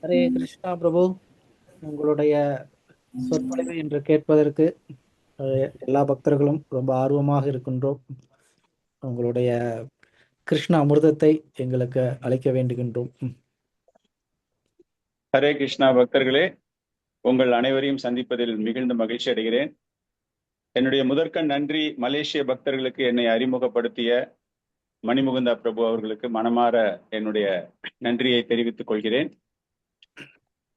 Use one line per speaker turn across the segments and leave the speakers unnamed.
ஹரே கிருஷ்ணா பிரபு, உங்களுடைய சொற்பொழிவை இன்று கேட்பதற்கு எல்லா பக்தர்களும் ரொம்ப ஆர்வமாக இருக்கின்றோம். உங்களுடைய கிருஷ்ண அமிர்தத்தை எங்களுக்கு அளிக்க வேண்டுகின்றோம்.
ஹரே கிருஷ்ணா பக்தர்களே, உங்கள் அனைவரையும் சந்திப்பதில் மிகுந்த மகிழ்ச்சி அடைகிறேன். என்னுடைய முதற்கண் நன்றி மலேசிய பக்தர்களுக்கு என்னை அறிமுகப்படுத்திய மணிமுகுந்தா பிரபு அவர்களுக்கு மனமாற என்னுடைய நன்றியை தெரிவித்துக் கொள்கிறேன்.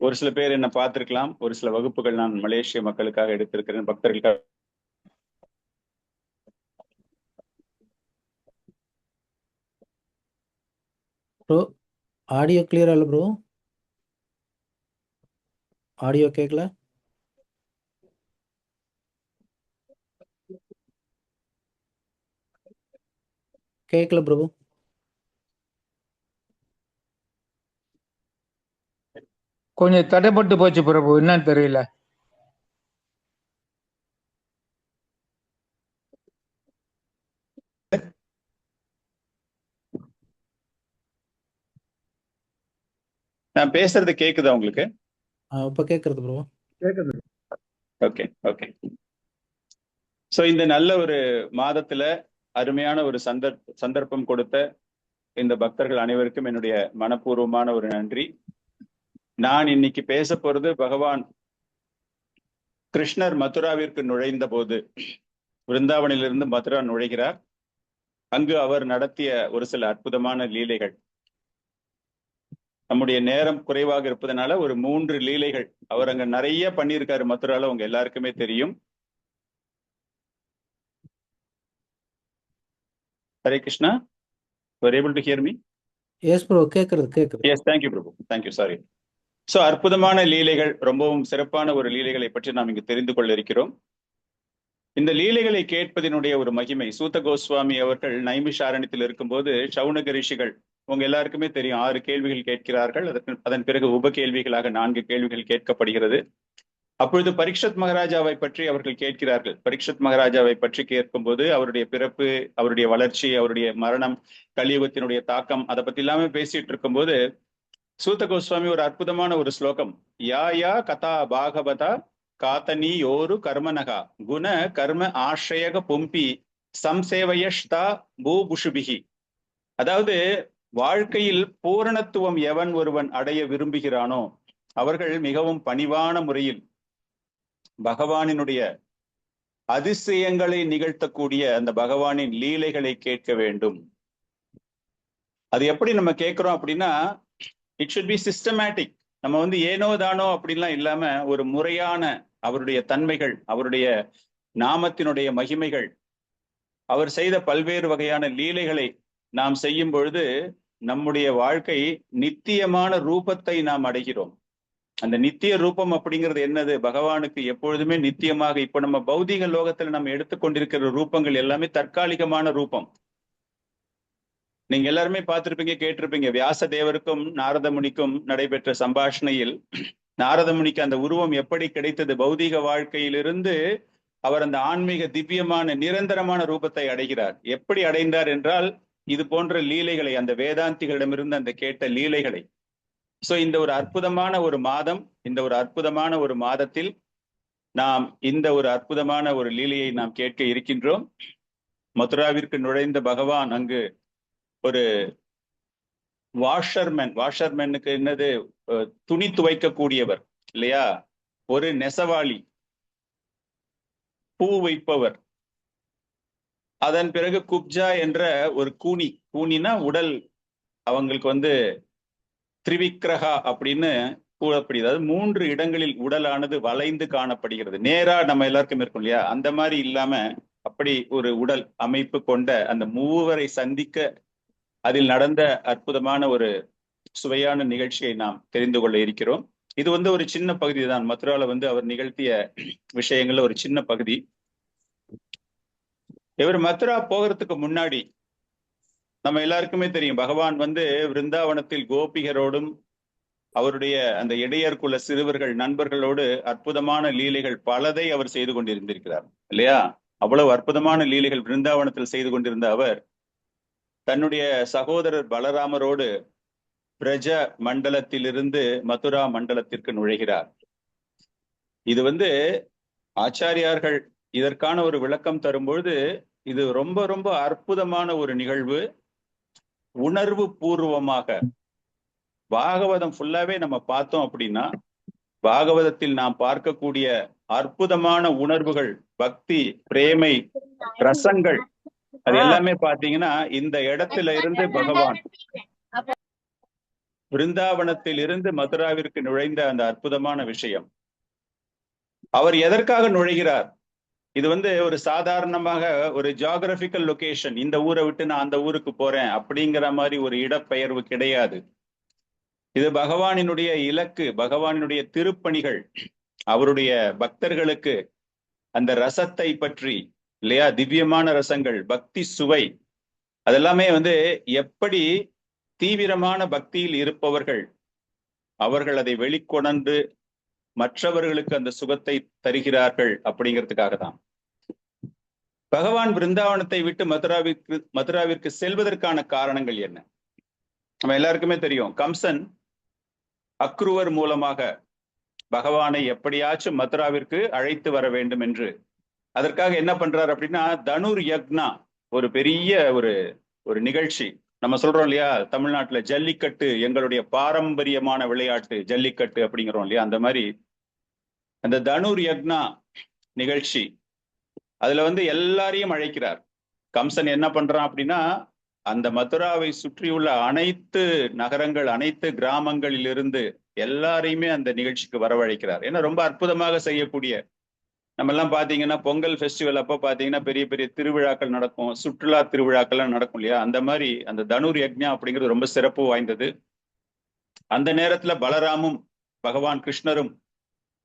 ஒரு சில பேர் என்ன பார்த்திருக்கலாம், ஒரு சில வகுப்புகள் நான் மலேசிய மக்களுக்காக எடுத்திருக்கிறேன், பக்தர்களுக்காக.
ப்ரோ, ஆடியோ கிளியரா இல்லை ப்ரோ? ஆடியோ கேட்கல? கேட்கல பிரபு.
கொஞ்சம் தடைப்பட்டு போச்சு பிரபு, என்னன்னு தெரியல.
நான் பேசுறது கேக்குதா உங்களுக்கு?
இப்ப கேட்கறது ப்ரோ.
கேக்குது.
Okay okay. சோ இந்த நல்ல ஒரு மாதத்துல அருமையான ஒரு சந்தர்ப்பம் கொடுத்த இந்த பக்தர்கள் அனைவருக்கும் என்னுடைய மனப்பூர்வமான ஒரு நன்றி. நான் இன்னைக்கு பேச போறது பகவான் கிருஷ்ணர் மதுராவிற்கு நுழைந்த போது, விருந்தாவனிலிருந்து மதுரா நுழைகிறார். அங்கு அவர் நடத்திய ஒரு சில அற்புதமான லீலைகள். நம்முடைய நேரம் குறைவாக இருப்பதனால ஒரு 3 லீலைகள் அவர் அங்க நிறைய பண்ணியிருக்காரு மதுரால, உங்க எல்லாருக்குமே தெரியும். Hare Krishna, you are able to hear me?
Yes bro, கேட்கறது.
Yes, thank you Prabhu, thank you, sorry. So அற்புதமான லீலைகள், ரொம்பவும் சிறப்பான ஒரு லீலைகளை பற்றி நாம் இங்கு தெரிந்து கொள்ள இருக்கிறோம். இந்த லீலைகளை கேட்பதனுடைய ஒரு மகிமை, சூத கோஸ்வாமி அவர்கள் நைமிஷாரண்யத்தில் இருக்கும்போது சவுனக ரிஷிகள், உங்க எல்லாருக்குமே தெரியும், 6 கேள்விகள் கேட்கிறார்கள். அதன் பிறகு உப கேள்விகளாக 4 கேள்விகள் கேட்கப்படுகிறது. அப்பொழுது பரீட்சத் மகாராஜாவை பற்றி அவர்கள் கேட்கிறார்கள். பரீட்சத் மகாராஜாவை பற்றி கேட்கும்போது அவருடைய பிறப்பு, அவருடைய வளர்ச்சி, அவருடைய மரணம், கலியுகத்தினுடைய தாக்கம், அதை பத்தி எல்லாமே பேசிட்டு இருக்கும்போது சூத கோஸ்வாமி ஒரு அற்புதமான ஒரு ஸ்லோகம், யா யா கதா பாகவதா காத்தனி யோரு கர்மனகா குண கர்ம ஆශ්‍රயக பொம்பி சம்சேவயஷ்தா பூபுஷுபிகி. அதாவது வாழ்க்கையில் பூரணத்துவம் எவன் ஒருவன் அடைய விரும்புகிறானோ அவர்கள் மிகவும் பணிவான முறையில் பகவானினுடைய அதிசயங்களை நிகழ்த்தக்கூடிய அந்த பகவானின் லீலைகளை கேட்க வேண்டும். அது எப்படி நம்ம கேட்கிறோம் அப்படின்னா, இட் ஷுட் பி சிஸ்டமேட்டிக். நம்ம ஏனோ தானோ அப்படின்லாம் இல்லாம ஒரு முறையான அவருடைய தன்மைகள், அவருடைய நாமத்தினுடைய மகிமைகள், அவர் செய்த பல்வேறு வகையான லீலைகளை நாம் செய்யும் பொழுது நம்முடைய வாழ்க்கை நித்தியமான ரூபத்தை நாம் அடைகிறோம். அந்த நித்திய ரூபம் அப்படிங்கிறது என்னது? பகவானுக்கு எப்பொழுதுமே நித்தியமாக, இப்ப நம்ம பௌதிக லோகத்துல நம்ம எடுத்துக்கொண்டிருக்கிற ரூபங்கள் எல்லாமே தற்காலிகமான ரூபம். நீங்க எல்லாருமே பார்த்திருப்பீங்க, கேட்டிருப்பீங்க. வியாச தேவருக்கும் நாரத முனிக்கும் நடைபெற்ற சம்பாஷணையில் நாரத முனிக்கு அந்த உருவம் எப்படி கிடைத்தது? பௌதிக வாழ்க்கையிலிருந்து அவர் அந்த ஆன்மீக திவ்யமான நிரந்தரமான ரூபத்தை அடைகிறார். எப்படி அடைந்தார் என்றால், இது போன்ற லீலைகளை, அந்த வேதாந்திகளிடமிருந்து அந்த கேட்ட லீலைகளை. சோ இந்த ஒரு அற்புதமான ஒரு மாதம், இந்த ஒரு அற்புதமான ஒரு மாதத்தில் நாம் இந்த ஒரு அற்புதமான ஒரு லீலையை நாம் கேட்க இருக்கின்றோம். மதுராவிற்கு நுழைந்த பகவான் அங்கு ஒரு வாஷர்மேனுக்கு என்னது, துணி துவைக்கக்கூடியவர் இல்லையா, ஒரு நெசவாளி, பூ வைப்பவர், அதன் பிறகு குப்ஜா என்ற ஒரு கூனினா உடல், அவங்களுக்கு திரிவிக்ரகா அப்படின்னு கூறப்படுகிறது. அதாவது 3 இடங்களில் உடலானது வளைந்து காணப்படுகிறது. நேரா நம்ம எல்லாருக்கும் இருக்கும் இல்லையா, அந்த மாதிரி இல்லாம அப்படி ஒரு உடல் அமைப்பு கொண்ட அந்த மூவரை சந்திக்க அதில் நடந்த அற்புதமான ஒரு சுவையான நிகழ்ச்சியை நாம் தெரிந்து கொள்ள இருக்கிறோம். இது ஒரு சின்ன பகுதி தான், மதுரால அவர் நிகழ்த்திய விஷயங்கள்ல ஒரு சின்ன பகுதி. இவர் மதுரா போகிறதுக்கு முன்னாடி நம்ம எல்லாருக்குமே தெரியும், பகவான் விருந்தாவனத்தில் கோபிகரோடும் அவருடைய அந்த இடையர் குல சிறுவர்கள் நண்பர்களோடு அற்புதமான லீலைகள் பலதை அவர் செய்து கொண்டிருந்திருக்கிறார் இல்லையா. அவ்வளவு அற்புதமான லீலைகள் பிருந்தாவனத்தில் செய்து கொண்டிருந்த அவர் தன்னுடைய சகோதரர் பலராமரோடு பிரஜ மண்டலத்திலிருந்து மதுரா மண்டலத்திற்கு நுழைகிறார். இது ஆச்சாரியார்கள் இதற்கான ஒரு விளக்கம் தரும்பொழுது இது ரொம்ப ரொம்ப அற்புதமான ஒரு நிகழ்வு. உணர்வு பூர்வமாக பாகவதம் ஃபுல்லாவே நம்ம பார்த்தோம் அப்படின்னா, பாகவதத்தில் நாம் பார்க்கக்கூடிய அற்புதமான உணர்வுகள், பக்தி, பிரேமை, ரசங்கள், அது எல்லாமே பாத்தீங்கன்னா இந்த இடத்துல இருந்து பகவான் பிருந்தாவனத்தில் இருந்து மதுராவிற்கு நுழைந்த அந்த அற்புதமான விஷயம். அவர் எதற்காக நுழைகிறார்? இது ஒரு சாதாரணமாக ஒரு ஜியோகிராபிக்கல் லொகேஷன், இந்த ஊரை விட்டு நான் அந்த ஊருக்கு போறேன் அப்படிங்கிற மாதிரி ஒரு இடப்பெயர்வு கிடையாது. இது பகவானினுடைய இலக்கு, பகவானினுடைய திருப்பணிகள், அவருடைய பக்தர்களுக்கு அந்த ரசத்தை பற்றி, இல்லையா, திவ்யமான ரசங்கள், பக்தி சுவை, அதெல்லாமே எப்படி தீவிரமான பக்தியில் இருப்பவர்கள் அவர்கள் அதை வெளிக்கொணர்ந்து மற்றவர்களுக்கு அந்த சுகத்தை தருகிறார்கள் அப்படிங்கிறதுக்காக தான் பகவான் பிருந்தாவனத்தை விட்டு மதுராவிற்கு செல்வதற்கான காரணங்கள் என்ன? நம்ம எல்லாருக்குமே தெரியும். கம்சன் அக்ரூவர் மூலமாக பகவானை எப்படியாச்சும் மதுராவிற்கு அழைத்து வர வேண்டும் என்று, அதற்காக என்ன பண்றாரு அப்படின்னா, தனுர் யக்னா, ஒரு பெரிய ஒரு நிகழ்ச்சி. நம்ம சொல்றோம் இல்லையா, தமிழ்நாட்டுல ஜல்லிக்கட்டு எங்களுடைய பாரம்பரியமான விளையாட்டு ஜல்லிக்கட்டு அப்படிங்கிறோம் இல்லையா, அந்த மாதிரி அந்த தனுர் யக்னா நிகழ்ச்சி, அதுல எல்லாரையும் அழைக்கிறார். கம்சன் என்ன பண்றான் அப்படின்னா, அந்த மதுராவை சுற்றியுள்ள அனைத்து நகரங்கள், அனைத்து கிராமங்களில் இருந்து எல்லாரையுமே அந்த நிகழ்ச்சிக்கு வரவழைக்கிறார். ஏன்னா ரொம்ப அற்புதமாக செய்யக்கூடிய, நம்ம எல்லாம் பாத்தீங்கன்னா பொங்கல் ஃபெஸ்டிவல் அப்போ பாத்தீங்கன்னா பெரிய பெரிய திருவிழாக்கள் நடக்கும், சுற்றுலா திருவிழாக்கள்லாம் நடக்கும் இல்லையா, அந்த மாதிரி அந்த தனுர் யக்ஞா அப்படிங்கிறது ரொம்ப சிறப்பு வாய்ந்தது. அந்த நேரத்துல பலராமும் பகவான் கிருஷ்ணரும்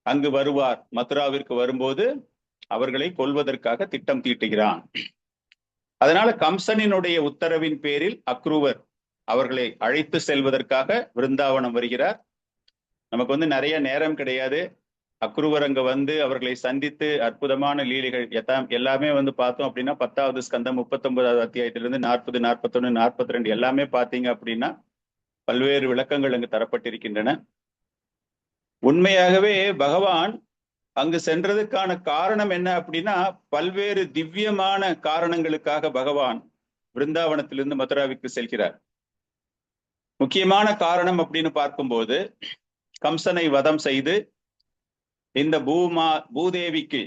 அங்கு வருவார். மதுராவிற்கு வரும்போது அவர்களை கொல்வதற்காக திட்டம் தீட்டுகிறான். அதனால கம்சனினுடைய உத்தரவின் பேரில் அக்ரூவர் அவர்களை அழைத்து செல்வதற்காக விருந்தாவனம் வருகிறார். நமக்கு நிறைய நேரம் கிடையாது. அக்ரூவர் அங்க அவர்களை சந்தித்து அற்புதமான லீலைகள் எல்லாமே பார்த்தோம் அப்படின்னா 10வது ஸ்கந்தம் 39வது அத்தியாயத்திலிருந்து 40, 41, 42 எல்லாமே பாத்தீங்க அப்படின்னா பல்வேறு விளக்கங்கள் அங்கு தரப்பட்டிருக்கின்றன. உண்மையாகவே பகவான் அங்கு சென்றதுக்கான காரணம் என்ன அப்படின்னா, பல்வேறு திவ்யமான காரணங்களுக்காக பகவான் பிருந்தாவனத்திலிருந்து மதுராவிற்கு செல்கிறார். முக்கியமான காரணம் அப்படின்னு பார்க்கும்போது, கம்சனை வதம் செய்து இந்த பூமாதேவிக்கு,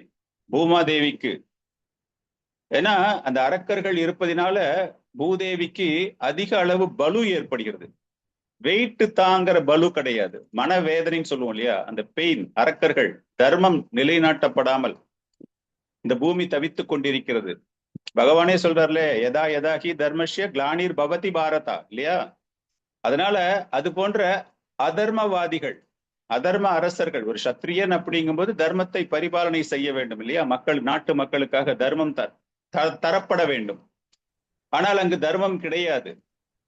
ஏன்னா அந்த அரக்கர்கள் இருப்பதினால பூதேவிக்கு அதிக அளவு பலு ஏற்படுகிறது. வெயிட் தாங்கிற பலு கிடையாது, மனவேதனைன்னு சொல்லுவோம் இல்லையா, அந்த பெயின். அரக்கர்கள், தர்மம் நிலைநாட்டப்படாமல் இந்த பூமி தவித்துக் கொண்டிருக்கிறது. பகவானே சொல்றாருல, யதா யதாகி தர்மஸ்ய கிளானிர் பவதி பாரதா, இல்லையா. அதனால அது போன்ற அதர்மவாதிகள், அதர்ம அரசர்கள், ஒரு சத்திரியன் அப்படிங்கும்போது தர்மத்தை பரிபாலனை செய்ய வேண்டும் இல்லையா, நாட்டு மக்களுக்காக தர்மம் தரப்பட வேண்டும். ஆனால் அங்கு தர்மம் கிடையாது.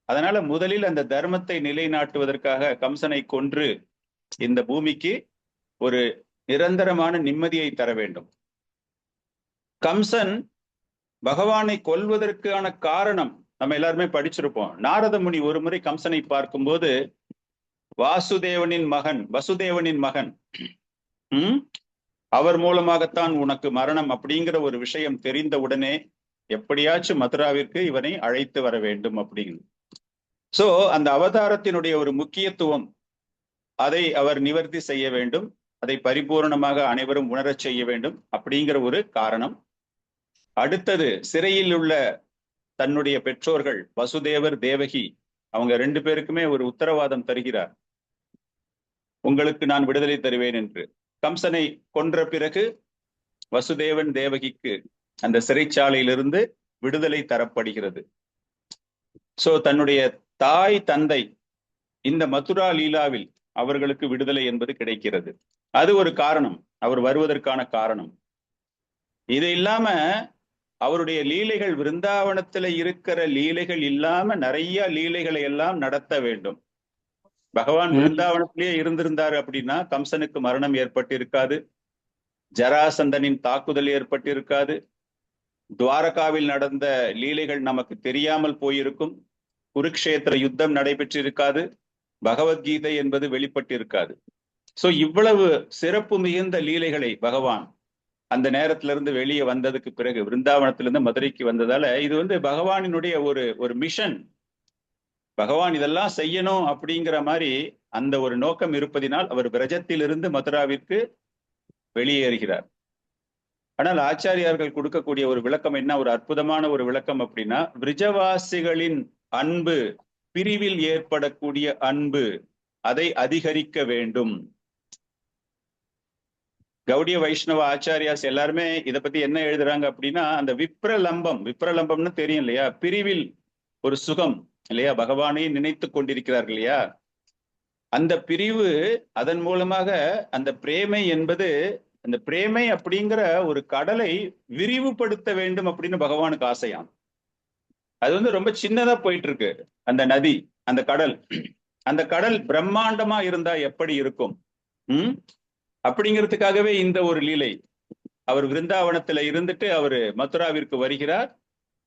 அதனால முதலில் அந்த தர்மத்தை நிலைநாட்டுவதற்காக கம்சனை கொன்று இந்த பூமிக்கு ஒரு நிரந்தரமான நிம்மதியை தர வேண்டும். கம்சன் பகவானை கொல்வதற்கான காரணம் நம்ம எல்லாருமே படிச்சிருப்போம். நாரத முனி ஒரு முறை கம்சனை பார்க்கும்போது, வசுதேவனின் மகன் அவர் மூலமாகத்தான் உனக்கு மரணம் அப்படிங்கிற ஒரு விஷயம் தெரிந்த உடனே எப்படியாச்சும் மதுராவிற்கு இவனை அழைத்து வர வேண்டும் அப்படின்னு. சோ அந்த அவதாரத்தினுடைய ஒரு முக்கியத்துவம், அதை அவர் நிவர்த்தி செய்ய வேண்டும், அதை பரிபூர்ணமாக அனைவரும் உணரச் செய்ய வேண்டும் அப்படிங்கிற ஒரு காரணம். அடுத்தது, சிறையில் உள்ள தன்னுடைய பெற்றோர்கள் வசுதேவர், தேவகி, அவங்க 2 பேருக்குமே ஒரு உத்தரவாதம் தருகிறார், உங்களுக்கு நான் விடுதலை தருவேன் என்று. கம்சனை கொன்ற பிறகு வசுதேவன் தேவகிக்கு அந்த சிறைச்சாலையிலிருந்து விடுதலை தரப்படுகிறது. சோ தன்னுடைய தாய் தந்தை இந்த மதுரா லீலாவில் அவர்களுக்கு விடுதலை என்பது கிடைக்கிறது. அது ஒரு காரணம், அவர் வருவதற்கான காரணம். இது இல்லாம அவருடைய லீலைகள், விருந்தாவனத்துல இருக்கிற லீலைகள் இல்லாம நிறைய லீலைகளை எல்லாம் நடத்த வேண்டும். பகவான் விருந்தாவனத்திலேயே இருந்திருந்தாரு அப்படின்னா கம்சனுக்கு மரணம் ஏற்பட்டிருக்காது, ஜராசந்தனின் தாக்குதல் ஏற்பட்டிருக்காது, துவாரகாவில் நடந்த லீலைகள் நமக்கு தெரியாமல் போயிருக்கும், குருக்ஷேத்திர யுத்தம் நடைபெற்றிருக்காது, பகவத்கீதை என்பது வெளிப்பட்டு இருக்காது. சோ இவ்வளவு சிறப்பு மிகுந்த லீலைகளை பகவான் அந்த நேரத்திலிருந்து வெளியே வந்ததுக்கு பிறகு, விருந்தாவனத்திலிருந்து மதுரைக்கு வந்ததால, இது பகவானினுடைய ஒரு மிஷன். பகவான் இதெல்லாம் செய்யணும் அப்படிங்கிற மாதிரி அந்த ஒரு நோக்கம் இருப்பதினால் அவர் பிரஜத்திலிருந்து மதுராவிற்கு வெளியேறுகிறார். ஆனால் ஆச்சாரியார்கள் கொடுக்கக்கூடிய ஒரு விளக்கம் என்ன, ஒரு அற்புதமான ஒரு விளக்கம் அப்படின்னா, விரஜவாசிகளின் அன்பு, பிரிவில் ஏற்படக்கூடிய அன்பு, அதை அதிகரிக்க வேண்டும். கௌடிய வைஷ்ணவ ஆச்சாரியாஸ் எல்லாருமே இதை பத்தி என்ன எழுதுறாங்க அப்படின்னா, அந்த விப்ரலம்பம்னு தெரியும் இல்லையா, பிரிவில் ஒரு சுகம் இல்லையா, பகவானை நினைத்து கொண்டிருக்கிறார்கள் இல்லையா, அந்த பிரிவு, அதன் மூலமாக அந்த பிரேமை என்பது, அந்த பிரேமை அப்படிங்கிற ஒரு கடலை விரிவுபடுத்த வேண்டும் அப்படின்னு பகவானுக்கு ஆசையாம். அது ரொம்ப சின்னதா போயிட்டு இருக்கு அந்த நதி, அந்த கடல். அந்த கடல் பிரம்மாண்டமா இருந்தா எப்படி இருக்கும் அப்படிங்கிறதுக்காகவே இந்த ஒரு லீலை. அவர் விருந்தாவனத்துல இருந்துட்டு அவர் மதுராவிற்கு வருகிறார்.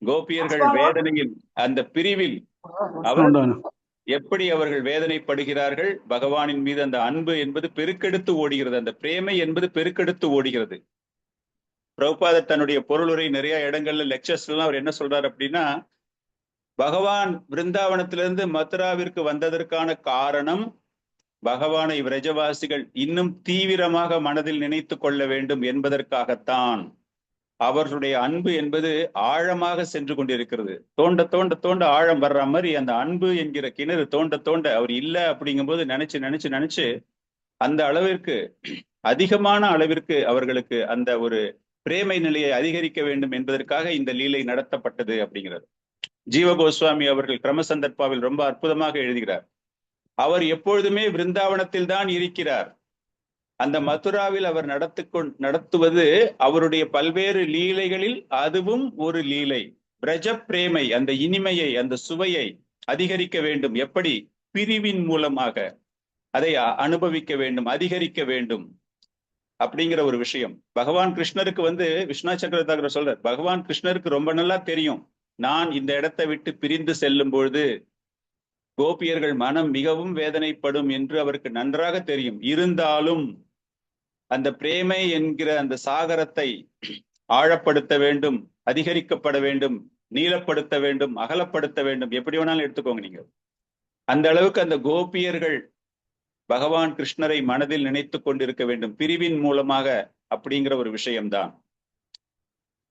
கோபியர்கள் வேதனையில், அந்த பிரிவில் அவர் எப்படி அவர்கள் வேதனைப்படுகிறார்கள், பகவானின் மீது அந்த அன்பு என்பது பெருக்கெடுத்து ஓடுகிறது, அந்த பிரேமை என்பது பெருக்கெடுத்து ஓடுகிறது. பிரபுபாதர் தன்னுடைய பொருளுரை நிறைய இடங்கள்ல லெக்சர்ஸ் எல்லாம் அவர் என்ன சொல்றாரு அப்படின்னா, பகவான் விருந்தாவனத்திலிருந்து மதுராவிற்கு வந்ததற்கான காரணம், பகவானை விரஜவாசிகள் இன்னும் தீவிரமாக மனதில் நினைத்து கொள்ள வேண்டும் என்பதற்காகத்தான். அவர்களுடைய அன்பு என்பது ஆழமாக சென்று கொண்டிருக்கிறது. தோண்ட தோண்ட தோண்ட ஆழம் வர்ற மாதிரி அந்த அன்பு என்கிற கிணறு தோண்ட தோண்ட அவர் இல்லை அப்படிங்கும்போது நினைச்சு அந்த அளவிற்கு, அதிகமான அளவிற்கு அவர்களுக்கு அந்த ஒரு பிரேமை நிலையை அதிகரிக்க வேண்டும் என்பதற்காக இந்த லீலை நடத்தப்பட்டது அப்படிங்கிறது. ஜீவ கோஸ்வாமி அவர்கள் கிரமசந்தர்பாவில் ரொம்ப அற்புதமாக எழுதுகிறார். அவர் எப்பொழுதுமே விருந்தாவனத்தில் தான் இருக்கிறார். அந்த மதுராவில் அவர் நடத்துவது அவருடைய பல்வேறு லீலைகளில் அதுவும் ஒரு லீலை. பிரஜ பிரேமை, அந்த இனிமையை, அந்த சுவையை அதிகரிக்க வேண்டும். எப்படி? பிரிவின் மூலமாக அதை அனுபவிக்க வேண்டும், அதிகரிக்க வேண்டும் அப்படிங்கிற ஒரு விஷயம். பகவான் கிருஷ்ணருக்கு விஸ்வநாத் சக்கரவர்த்தி சொல்றார், பகவான் கிருஷ்ணருக்கு ரொம்ப நல்லா தெரியும், நான் இந்த இடத்தை விட்டு பிரிந்து செல்லும் பொழுது கோபியர்கள் மனம் மிகவும் வேதனைப்படும் என்று அவருக்கு நன்றாக தெரியும். இருந்தாலும் அந்த பிரேமை என்கிற அந்த சாகரத்தை ஆழப்படுத்த வேண்டும், அதிகரிக்கப்பட வேண்டும், நீளப்படுத்த வேண்டும், அகலப்படுத்த வேண்டும், எப்படி வேணாலும் எடுத்துக்கோங்க நீங்க. அந்த அளவுக்கு அந்த கோபியர்கள் பகவான் கிருஷ்ணரை மனதில் நினைத்து கொண்டிருக்க வேண்டும் பிரிவின் மூலமாக அப்படிங்கிற ஒரு விஷயம்தான்.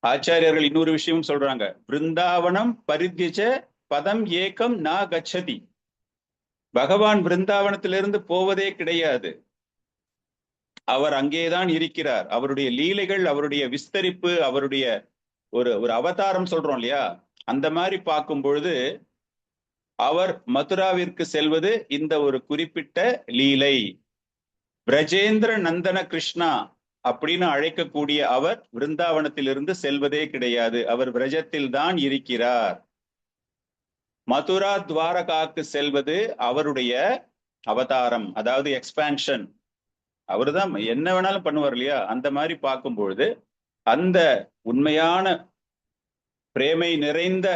ஆச்சாரியர்கள் இன்னொரு விஷயம் சொல்றாங்க, பிருந்தாவனம் பரித்யஜ பதம் ஏகம் நா கச்சதி. பகவான் பிருந்தாவனத்திலிருந்து போவதே கிடையாது, அவர் அங்கேதான் இருக்கிறார். அவருடைய லீலைகள், அவருடைய விஸ்தரிப்பு, அவருடைய ஒரு அவதாரம் சொல்றோம் இல்லையா, அந்த மாதிரி பார்க்கும் பொழுது அவர் மதுராவிற்கு செல்வது இந்த ஒரு குறிப்பிட்ட லீலை. பிரஜேந்திர நந்தன கிருஷ்ணா அப்படின்னு அழைக்கக்கூடிய அவர் விருந்தாவனத்திலிருந்து செல்வதே கிடையாது, அவர் பிரஜத்தில் தான் இருக்கிறார். மதுரா துவாரகாக்கு செல்வது அவருடைய அவதாரம், அதாவது எக்ஸ்பான்ஷன். அவர்தான் என்ன வேணாலும் பண்ணுவார் இல்லையா, அந்த மாதிரி பார்க்கும்பொழுது அந்த உண்மையான பிரேமை நிறைந்த,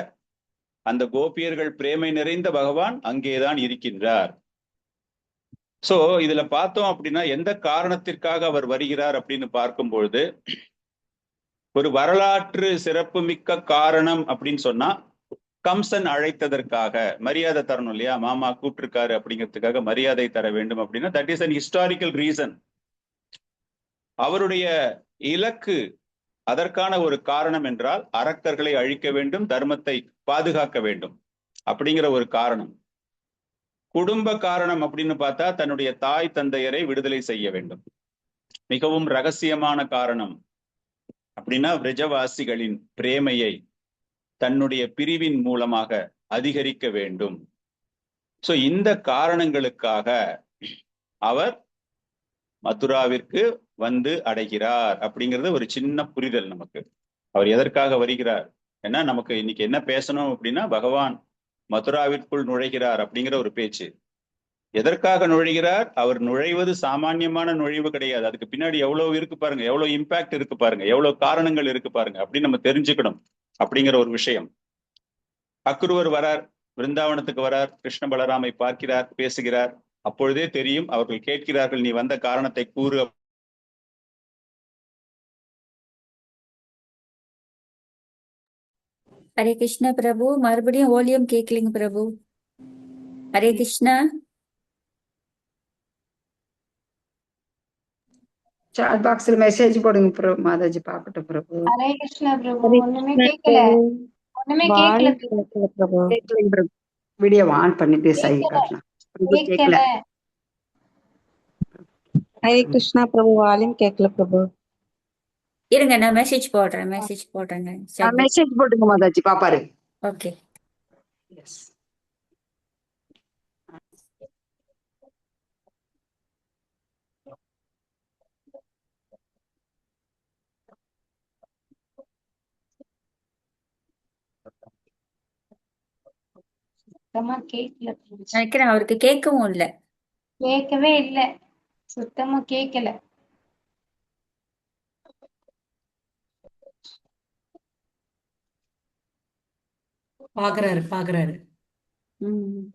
அந்த கோபியர்கள் பிரேமை நிறைந்த பகவான் அங்கேதான் இருக்கின்றார். சோ இதுல பார்த்தோம் அப்படின்னா எந்த காரணத்திற்காக அவர் வருகிறார் அப்படின்னு பார்க்கும்பொழுது, ஒரு வரலாற்று சிறப்பு மிக்க காரணம் அப்படின்னு சொன்னா, கம்சன் அழைத்ததற்காக மரியாதை தரணும் இல்லையா, மாமா கூப்பிட்டிருக்காரு அப்படிங்கிறதுக்காக மரியாதை தர வேண்டும் அப்படின்னா, that is an historical reason. அவருடைய இலக்கு அதற்கான ஒரு காரணம் என்றால் அரக்கர்களை அழிக்க வேண்டும், தர்மத்தை பாதுகாக்க வேண்டும் அப்படிங்கிற ஒரு காரணம். குடும்ப காரணம் அப்படின்னு பார்த்தா தன்னுடைய தாய் தந்தையரை விடுதலை செய்ய வேண்டும். மிகவும் ரகசியமான காரணம் அப்படின்னா விரஜவாசிகளின் பிரேமையை தன்னுடைய பிரிவின் மூலமாக அதிகரிக்க வேண்டும். சோ இந்த காரணங்களுக்காக அவர் மதுராவிற்கு அடைகிறார் அப்படிங்கிறது ஒரு சின்ன புரிதல் நமக்கு. அவர் எதற்காக வருகிறார், ஏன்னா நமக்கு இன்னைக்கு என்ன பேசணும் அப்படின்னா, பகவான் மதுராவிற்குள் நுழைகிறார் அப்படிங்கிற ஒரு பேச்சு. எதற்காக நுழைகிறார்? அவர் நுழைவது சாமானியமான நுழைவு கிடையாது, அதுக்கு பின்னாடி எவ்வளவு இருக்கு பாருங்க, எவ்வளவு இம்பாக்ட் இருக்கு பாருங்க, எவ்வளவு காரணங்கள் இருக்கு பாருங்க அப்படின்னு நம்ம தெரிஞ்சுக்கணும் அப்படிங்கிற ஒரு விஷயம். அக்ரூவர் வரார், விருந்தாவனத்துக்கு வரார், கிருஷ்ண பலராமை பார்க்கிறார், பேசுகிறார். அப்பொழுதே தெரியும், அவர்கள் கேட்கிறார்கள், நீ வந்த காரணத்தை கூறு.
ஹரே கிருஷ்ணா பிரபு. மறுபடியும் வால்யூம் கேட்கலைங்க பிரபு. ஹரே கிருஷ்ணா.
சாட் பாக்ஸ்ல மெசேஜ் போடுங்க பிரபு. மாதாஜி பாக்கட்டும் பிரபு.
ஹரே கிருஷ்ணா பிரபு.
ஹரே
ஒண்ணுமே
கிருஷ்ணா
கேட்கல,
பிரபு.
ஒண்ணுமே
வாய்
கேட்கல
கேட்கல பிரபு.
கேட்கலைங்க பிரபு. வீடியோ ஆன் பண்ணிட்டு சை காட்டலாம். பிரபு கேட்கல.
கேட்கல.
ஹரே கிருஷ்ணா பிரபு. வால்யூம் கேட்கல பிரபு.
இருங்க, நான் மெசேஜ் போடுறேங்க.
மெசேஜ் போட்டுங்க மாதாஜி பாப்பாரு.
ஓகே.
எஸ்.
சுத்தமா கேட்கல பிரபு.
நினைக்கிறேன் அவருக்கு கேட்கவும் இல்லை.
கேட்கவே இல்ல, சுத்தமா கேட்கல.
பாக்குறாரு.
ம்.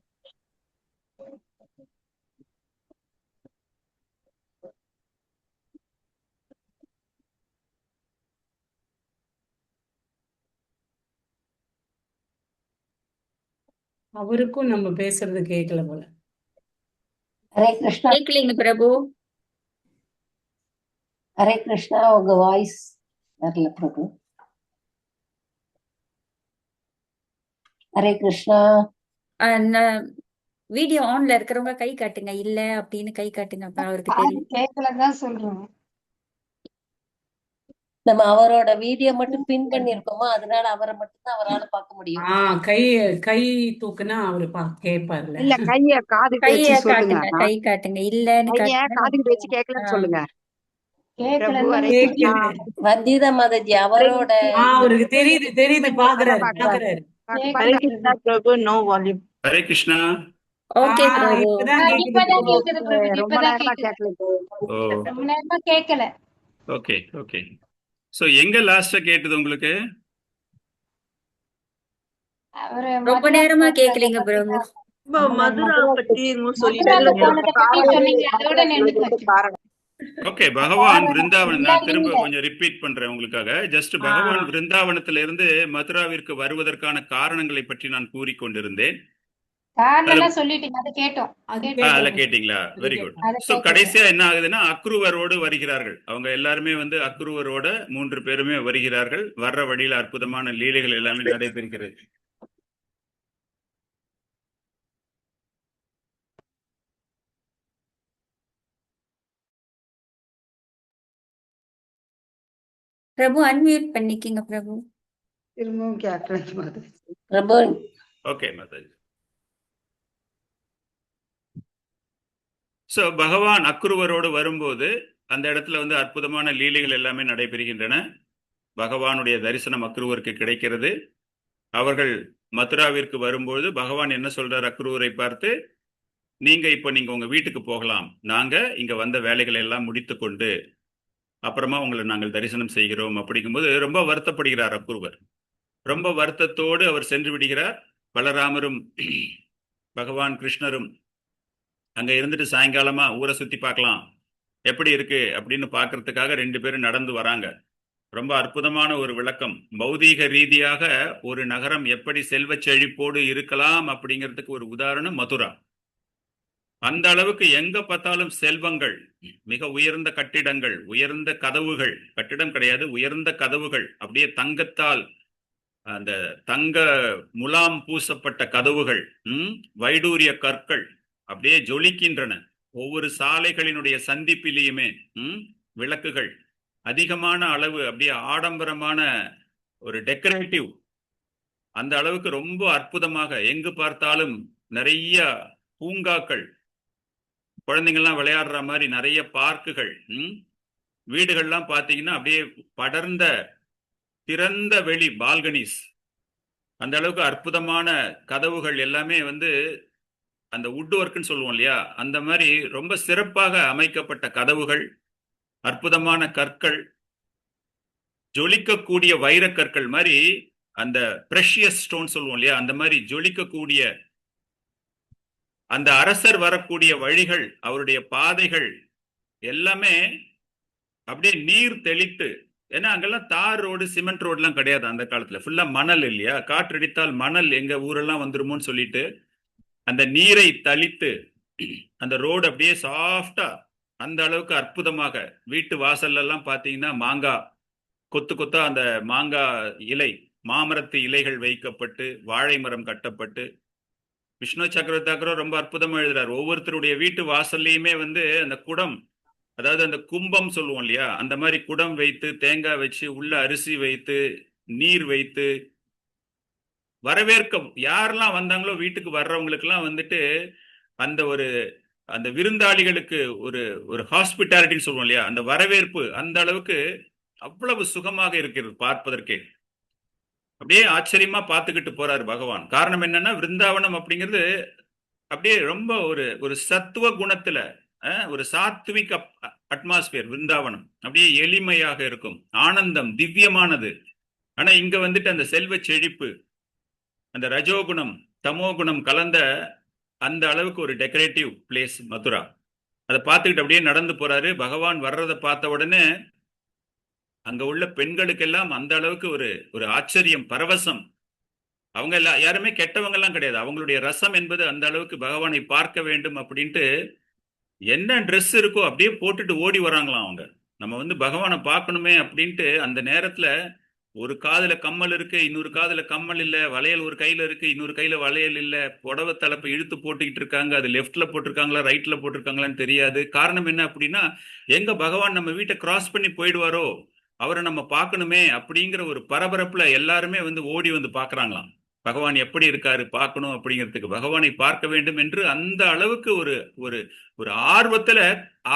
அவருக்கும் நம்ம பேசுறது கேட்கல போல.
ஹரே கிருஷ்ணா.
கேட்கலைங்க பிரபு.
ஹரே கிருஷ்ணா. உங்க வாய்ஸ் வரல பிரபு. ஹரே கிருஷ்ணா.
வீடியோ ஆன்ல இருக்கிறவங்க கை காட்டுங்க. இல்ல அப்படின்னு கை காட்டுங்க, அப்ப அவருக்கு தெரியும்.
கேட்கலதான் சொல்றோம்.
நம்ம அவரோட வீடியோ மட்டும் பின் பண்ணிருக்கோமோ, அதனால அவரை மட்டும் தான் அவரால் பார்க்க முடியும்.
கை தூக்குனா அவரு கேட்பார்ல.
இல்ல கைய காதுக்கு
கைய
வச்சு சொல்லுங்க.
காட்டுங்க, கை காட்டுங்க. இல்லன்னு
கைய
காட்டுங்க.
காதுக்கு வச்சு கேட்கலன்னு சொல்லுங்க.
கேட்கல.
பிரபு ஹரே கிருஷ்ணா.
வந்தீதா மாதாஜி அவரோட
அவருக்கு தெரியுது பாக்குறாரு.
Hare Krishna Prabhu. No volume.
Hare Krishna.
Okay Prabhu.
இப்பதான்
இப்பதான்
கேக்குது.
கேக்குது பிரபு.
ரொம்ப
இப்பதான்
நேரமா
கேக்குது.
கேட்கல.
ஓ,
ரொம்ப நேரமா கேட்கல.
Okay okay. சோ எங்க லாஸ்டா கேட்டது உங்களுக்கு?
அவரு
ரொம்ப நேரமா கேட்கலீங்க பிரபு.
மதுரா பத்தி
மதுரால போனதை பத்தி சொன்னீங்க, அதோட நின்று போச்சு.
ஓகே, பகவான் பிருந்தாவனம். நான்
இல்ல,
திரும்ப
இல்ல.
கொஞ்சம் ரிப்பீட் பண்றேன் உங்களுக்காக. ஜஸ்ட் பகவான் பிருந்தாவனத்திலிருந்து இருந்து மதுராவிற்கு வருவதற்கான காரணங்களை பற்றி நான் கூறிக்கொண்டிருந்தேன்.
காரணம் சொல்லிட்டீங்க, அதை கேட்டோம்.
அதுல கேட்டீங்களா? Very good. சோ கடைசியா என்ன ஆகுதுன்னா, அக்ரூவரோடு வருகிறார்கள். அவங்க எல்லாருமே வந்து அக்ரூவரோட 3 பேருமே வருகிறார்கள். வர்ற வழியில அற்புதமான லீலைகள் எல்லாமே நடைபெறுகிறது.
பிரபு அன்மியூட் பண்ணிக்கிங்க பிரபு.
திரும்பவும் கேட்கல மாதாஜி.
பிரபு.
ஓகே மாதாஜி. சோ பகவான் அக்ரூவரோடு வரும்போது அந்த இடத்துல வந்து அற்புதமான லீலைகள் எல்லாமே நடைபெறுகின்றன. பகவானுடைய தரிசனம் அக்ரூவருக்கு கிடைக்கிறது. அவர்கள் மதுராவிற்கு வரும்போது பகவான் என்ன சொல்றார் அக்ரூவரை பார்த்து, நீங்க உங்க வீட்டுக்கு போகலாம். நாங்க இங்க வந்த வேலைகளை எல்லாம் முடித்து கொண்டு அப்புறமா உங்களை நாங்கள் தரிசனம் செய்கிறோம். அப்படிங்கும்போது ரொம்ப வருத்தப்படுகிறார் அக்ரூவர். ரொம்ப வருத்தத்தோடு அவர் சென்று விடுகிறார். பலராமரும் பகவான் கிருஷ்ணரும் அங்க இருந்துட்டு சாயங்காலமா ஊரை சுத்தி பார்க்கலாம், எப்படி இருக்கு அப்படின்னு பார்க்கறதுக்காக 2 பேரும் நடந்து வராங்க. ரொம்ப அற்புதமான ஒரு விளக்கம். பௌதீக ரீதியாக ஒரு நகரம் எப்படி செல்வ செழிப்போடு இருக்கலாம் அப்படிங்கிறதுக்கு ஒரு உதாரணம் மதுரா. அந்த அளவுக்கு எங்க பார்த்தாலும் செல்வங்கள், மிக உயர்ந்த கட்டிடங்கள், உயர்ந்த கதவுகள், கட்டிடம் கிடையாது, உயர்ந்த கதவுகள், அப்படியே தங்கத்தால் அந்த தங்க முலாம் பூசப்பட்ட கதவுகள், வைடூரிய கற்கள் அப்படியே ஜொலிக்கின்றன. ஒவ்வொரு சாலைகளினுடைய சந்திப்பிலேயுமே விளக்குகள், அதிகமான அளவு அப்படியே ஆடம்பரமான ஒரு டெக்கரேட்டிவ். அந்த அளவுக்கு ரொம்ப அற்புதமாக எங்கு பார்த்தாலும் நிறைய பூங்காக்கள், குழந்தைங்கள்லாம் விளையாடுற மாதிரி நிறைய பார்க்குகள், வீடுகள்லாம் பார்த்தீங்கன்னா அப்படியே படர்ந்த திறந்த வெளி பால்கனிஸ். அந்த அளவுக்கு அற்புதமான கதவுகள் எல்லாமே வந்து அந்த வுட் ஒர்க்குன்னு சொல்லுவோம் இல்லையா, அந்த மாதிரி ரொம்ப சிறப்பாக அமைக்கப்பட்ட கதவுகள், அற்புதமான கற்கள், ஜொலிக்கக்கூடிய வைரக்கற்கள் மாதிரி அந்த பிரஷியஸ் ஸ்டோன் சொல்லுவோம் இல்லையா, அந்த மாதிரி ஜொலிக்கக்கூடிய அந்த அரசர் வரக்கூடிய வழிகள், அவருடைய பாதைகள் எல்லாமே அப்படியே நீர் தெளித்து, ஏன்னா அங்கெல்லாம் தார் ரோடு சிமெண்ட் ரோடுலாம் கிடையாது அந்த காலத்துல, ஃபுல்லா மணல் இல்லையா, காற்றடித்தால் மணல் எங்க ஊரெல்லாம் வந்துருமோன்னு சொல்லிட்டு அந்த நீரை தளித்து அந்த ரோடு அப்படியே சாஃப்டா அந்த அளவுக்கு அற்புதமாக, வீட்டு வாசல்ல எல்லாம் பாத்தீங்கன்னா மாங்காய் கொத்து கொத்தா அந்த மாங்காய் இலை, மாமரத்து இலைகள் வைக்கப்பட்டு, வாழை மரம் கட்டப்பட்டு, விஷ்ணு சக்கரவர்த்தி ரொம்ப அற்புதமா எழுதுறாரு. ஒவ்வொருத்தருடைய வீட்டு வாசல்லையுமே வந்து அந்த குடம், அதாவது அந்த கும்பம் சொல்லுவோம் இல்லையா, அந்த மாதிரி குடம் வைத்து, தேங்காய் வச்சு, உள்ள அரிசி வைத்து, நீர் வைத்து வரவேற்க, யாரெல்லாம் வந்தாங்களோ வீட்டுக்கு வர்றவங்களுக்கெல்லாம் வந்துட்டு அந்த விருந்தாளிகளுக்கு ஒரு ஒரு ஹாஸ்பிட்டாலிட்டின்னு சொல்லுவோம் இல்லையா, அந்த வரவேற்பு அந்த அளவுக்கு அவ்வளவு சுகமாக இருக்கிறது பார்ப்பதற்கே. அப்படியே ஆச்சரியமா பார்த்துக்கிட்டு போறாரு பகவான். காரணம் என்னன்னா, விருந்தாவனம் அப்படிங்கிறது அப்படியே ரொம்ப ஒரு ஒரு சத்துவ குணத்துல ஒரு சாத்விக் அட்மாஸ்பியர் விருந்தாவனம். அப்படியே எளிமையாக இருக்கும், ஆனந்தம், திவ்யமானது. ஆனா இங்க வந்துட்டு அந்த செல்வ செழிப்பு, அந்த ரஜோகுணம் தமோகுணம் கலந்த அந்த அளவுக்கு ஒரு டெக்கரேட்டிவ் பிளேஸ் மதுரா. அதை பார்த்துக்கிட்டு அப்படியே நடந்து போறாரு. பகவான் வர்றதை பார்த்த உடனே அங்க உள்ள பெண்களுக்கெல்லாம் அந்த அளவுக்கு ஒரு ஒரு ஆச்சரியம், பரவசம். அவங்க எல்லாம் யாருமே கெட்டவங்க எல்லாம் கிடையாது. அவங்களுடைய ரசம் என்பது அந்த அளவுக்கு பகவானை பார்க்க வேண்டும் அப்படின்ட்டு என்ன ட்ரெஸ் இருக்கோ அப்படியே போட்டுட்டு ஓடி வராங்களாம் அவங்க. நம்ம வந்து பகவானை பார்க்கணுமே அப்படின்ட்டு அந்த நேரத்துல ஒரு காதுல கம்மல் இருக்கு, இன்னொரு காதுல கம்மல் இல்ல, வளையல் ஒரு கையில இருக்கு, இன்னொரு கையில வளையல் இல்ல, புடவை தலைப்பை இழுத்து போட்டுக்கிட்டு இருக்காங்க. அது லெஃப்ட்ல போட்டிருக்காங்களா ரைட்ல போட்டிருக்காங்களான்னு தெரியாது. காரணம் என்ன அப்படின்னா, எங்க பகவான் நம்ம வீட்டை கிராஸ் பண்ணி போயிடுவாரோ, அவரை நம்ம பார்க்கணுமே அப்படிங்கிற ஒரு பரபரப்புல எல்லாருமே வந்து ஓடி வந்து பாக்குறாங்களாம். பகவான் எப்படி இருக்காரு பார்க்கணும் அப்படிங்கிறதுக்கு, பகவானை பார்க்க வேண்டும் என்று அந்த அளவுக்கு ஒரு ஒரு ஒரு ஆர்வத்துல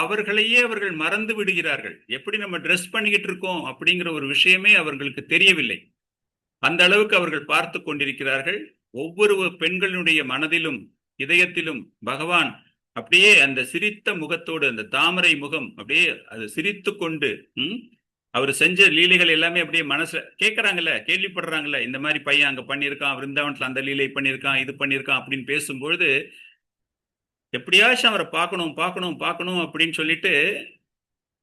அவர்களையே அவர்கள் மறந்து விடுகிறார்கள். எப்படி நம்ம ட்ரெஸ் பண்ணிக்கிட்டு இருக்கோம் அப்படிங்கிற ஒரு விஷயமே அவர்களுக்கு தெரியவில்லை. அந்த அளவுக்கு அவர்கள் பார்த்து கொண்டிருக்கிறார்கள். ஒவ்வொரு பெண்களுடைய மனதிலும் இதயத்திலும் பகவான் அப்படியே அந்த சிரித்த முகத்தோடு, அந்த தாமரை முகம் அப்படியே அது சிரித்து கொண்டு, அவர் செஞ்ச லீலைகள் எல்லாமே அப்படியே மனசுல கேட்கறாங்கல்ல, கேள்விப்படுறாங்கல்ல, இந்த மாதிரி பையன் அங்க பண்ணியிருக்கான், விருந்தாவனத்துல அந்த லீலை பண்ணியிருக்கான், இது பண்ணியிருக்கான் அப்படின்னு பேசும்பொழுது எப்படியாச்சும் அவரை பார்க்கணும் பார்க்கணும் பார்க்கணும் அப்படின்னு சொல்லிட்டு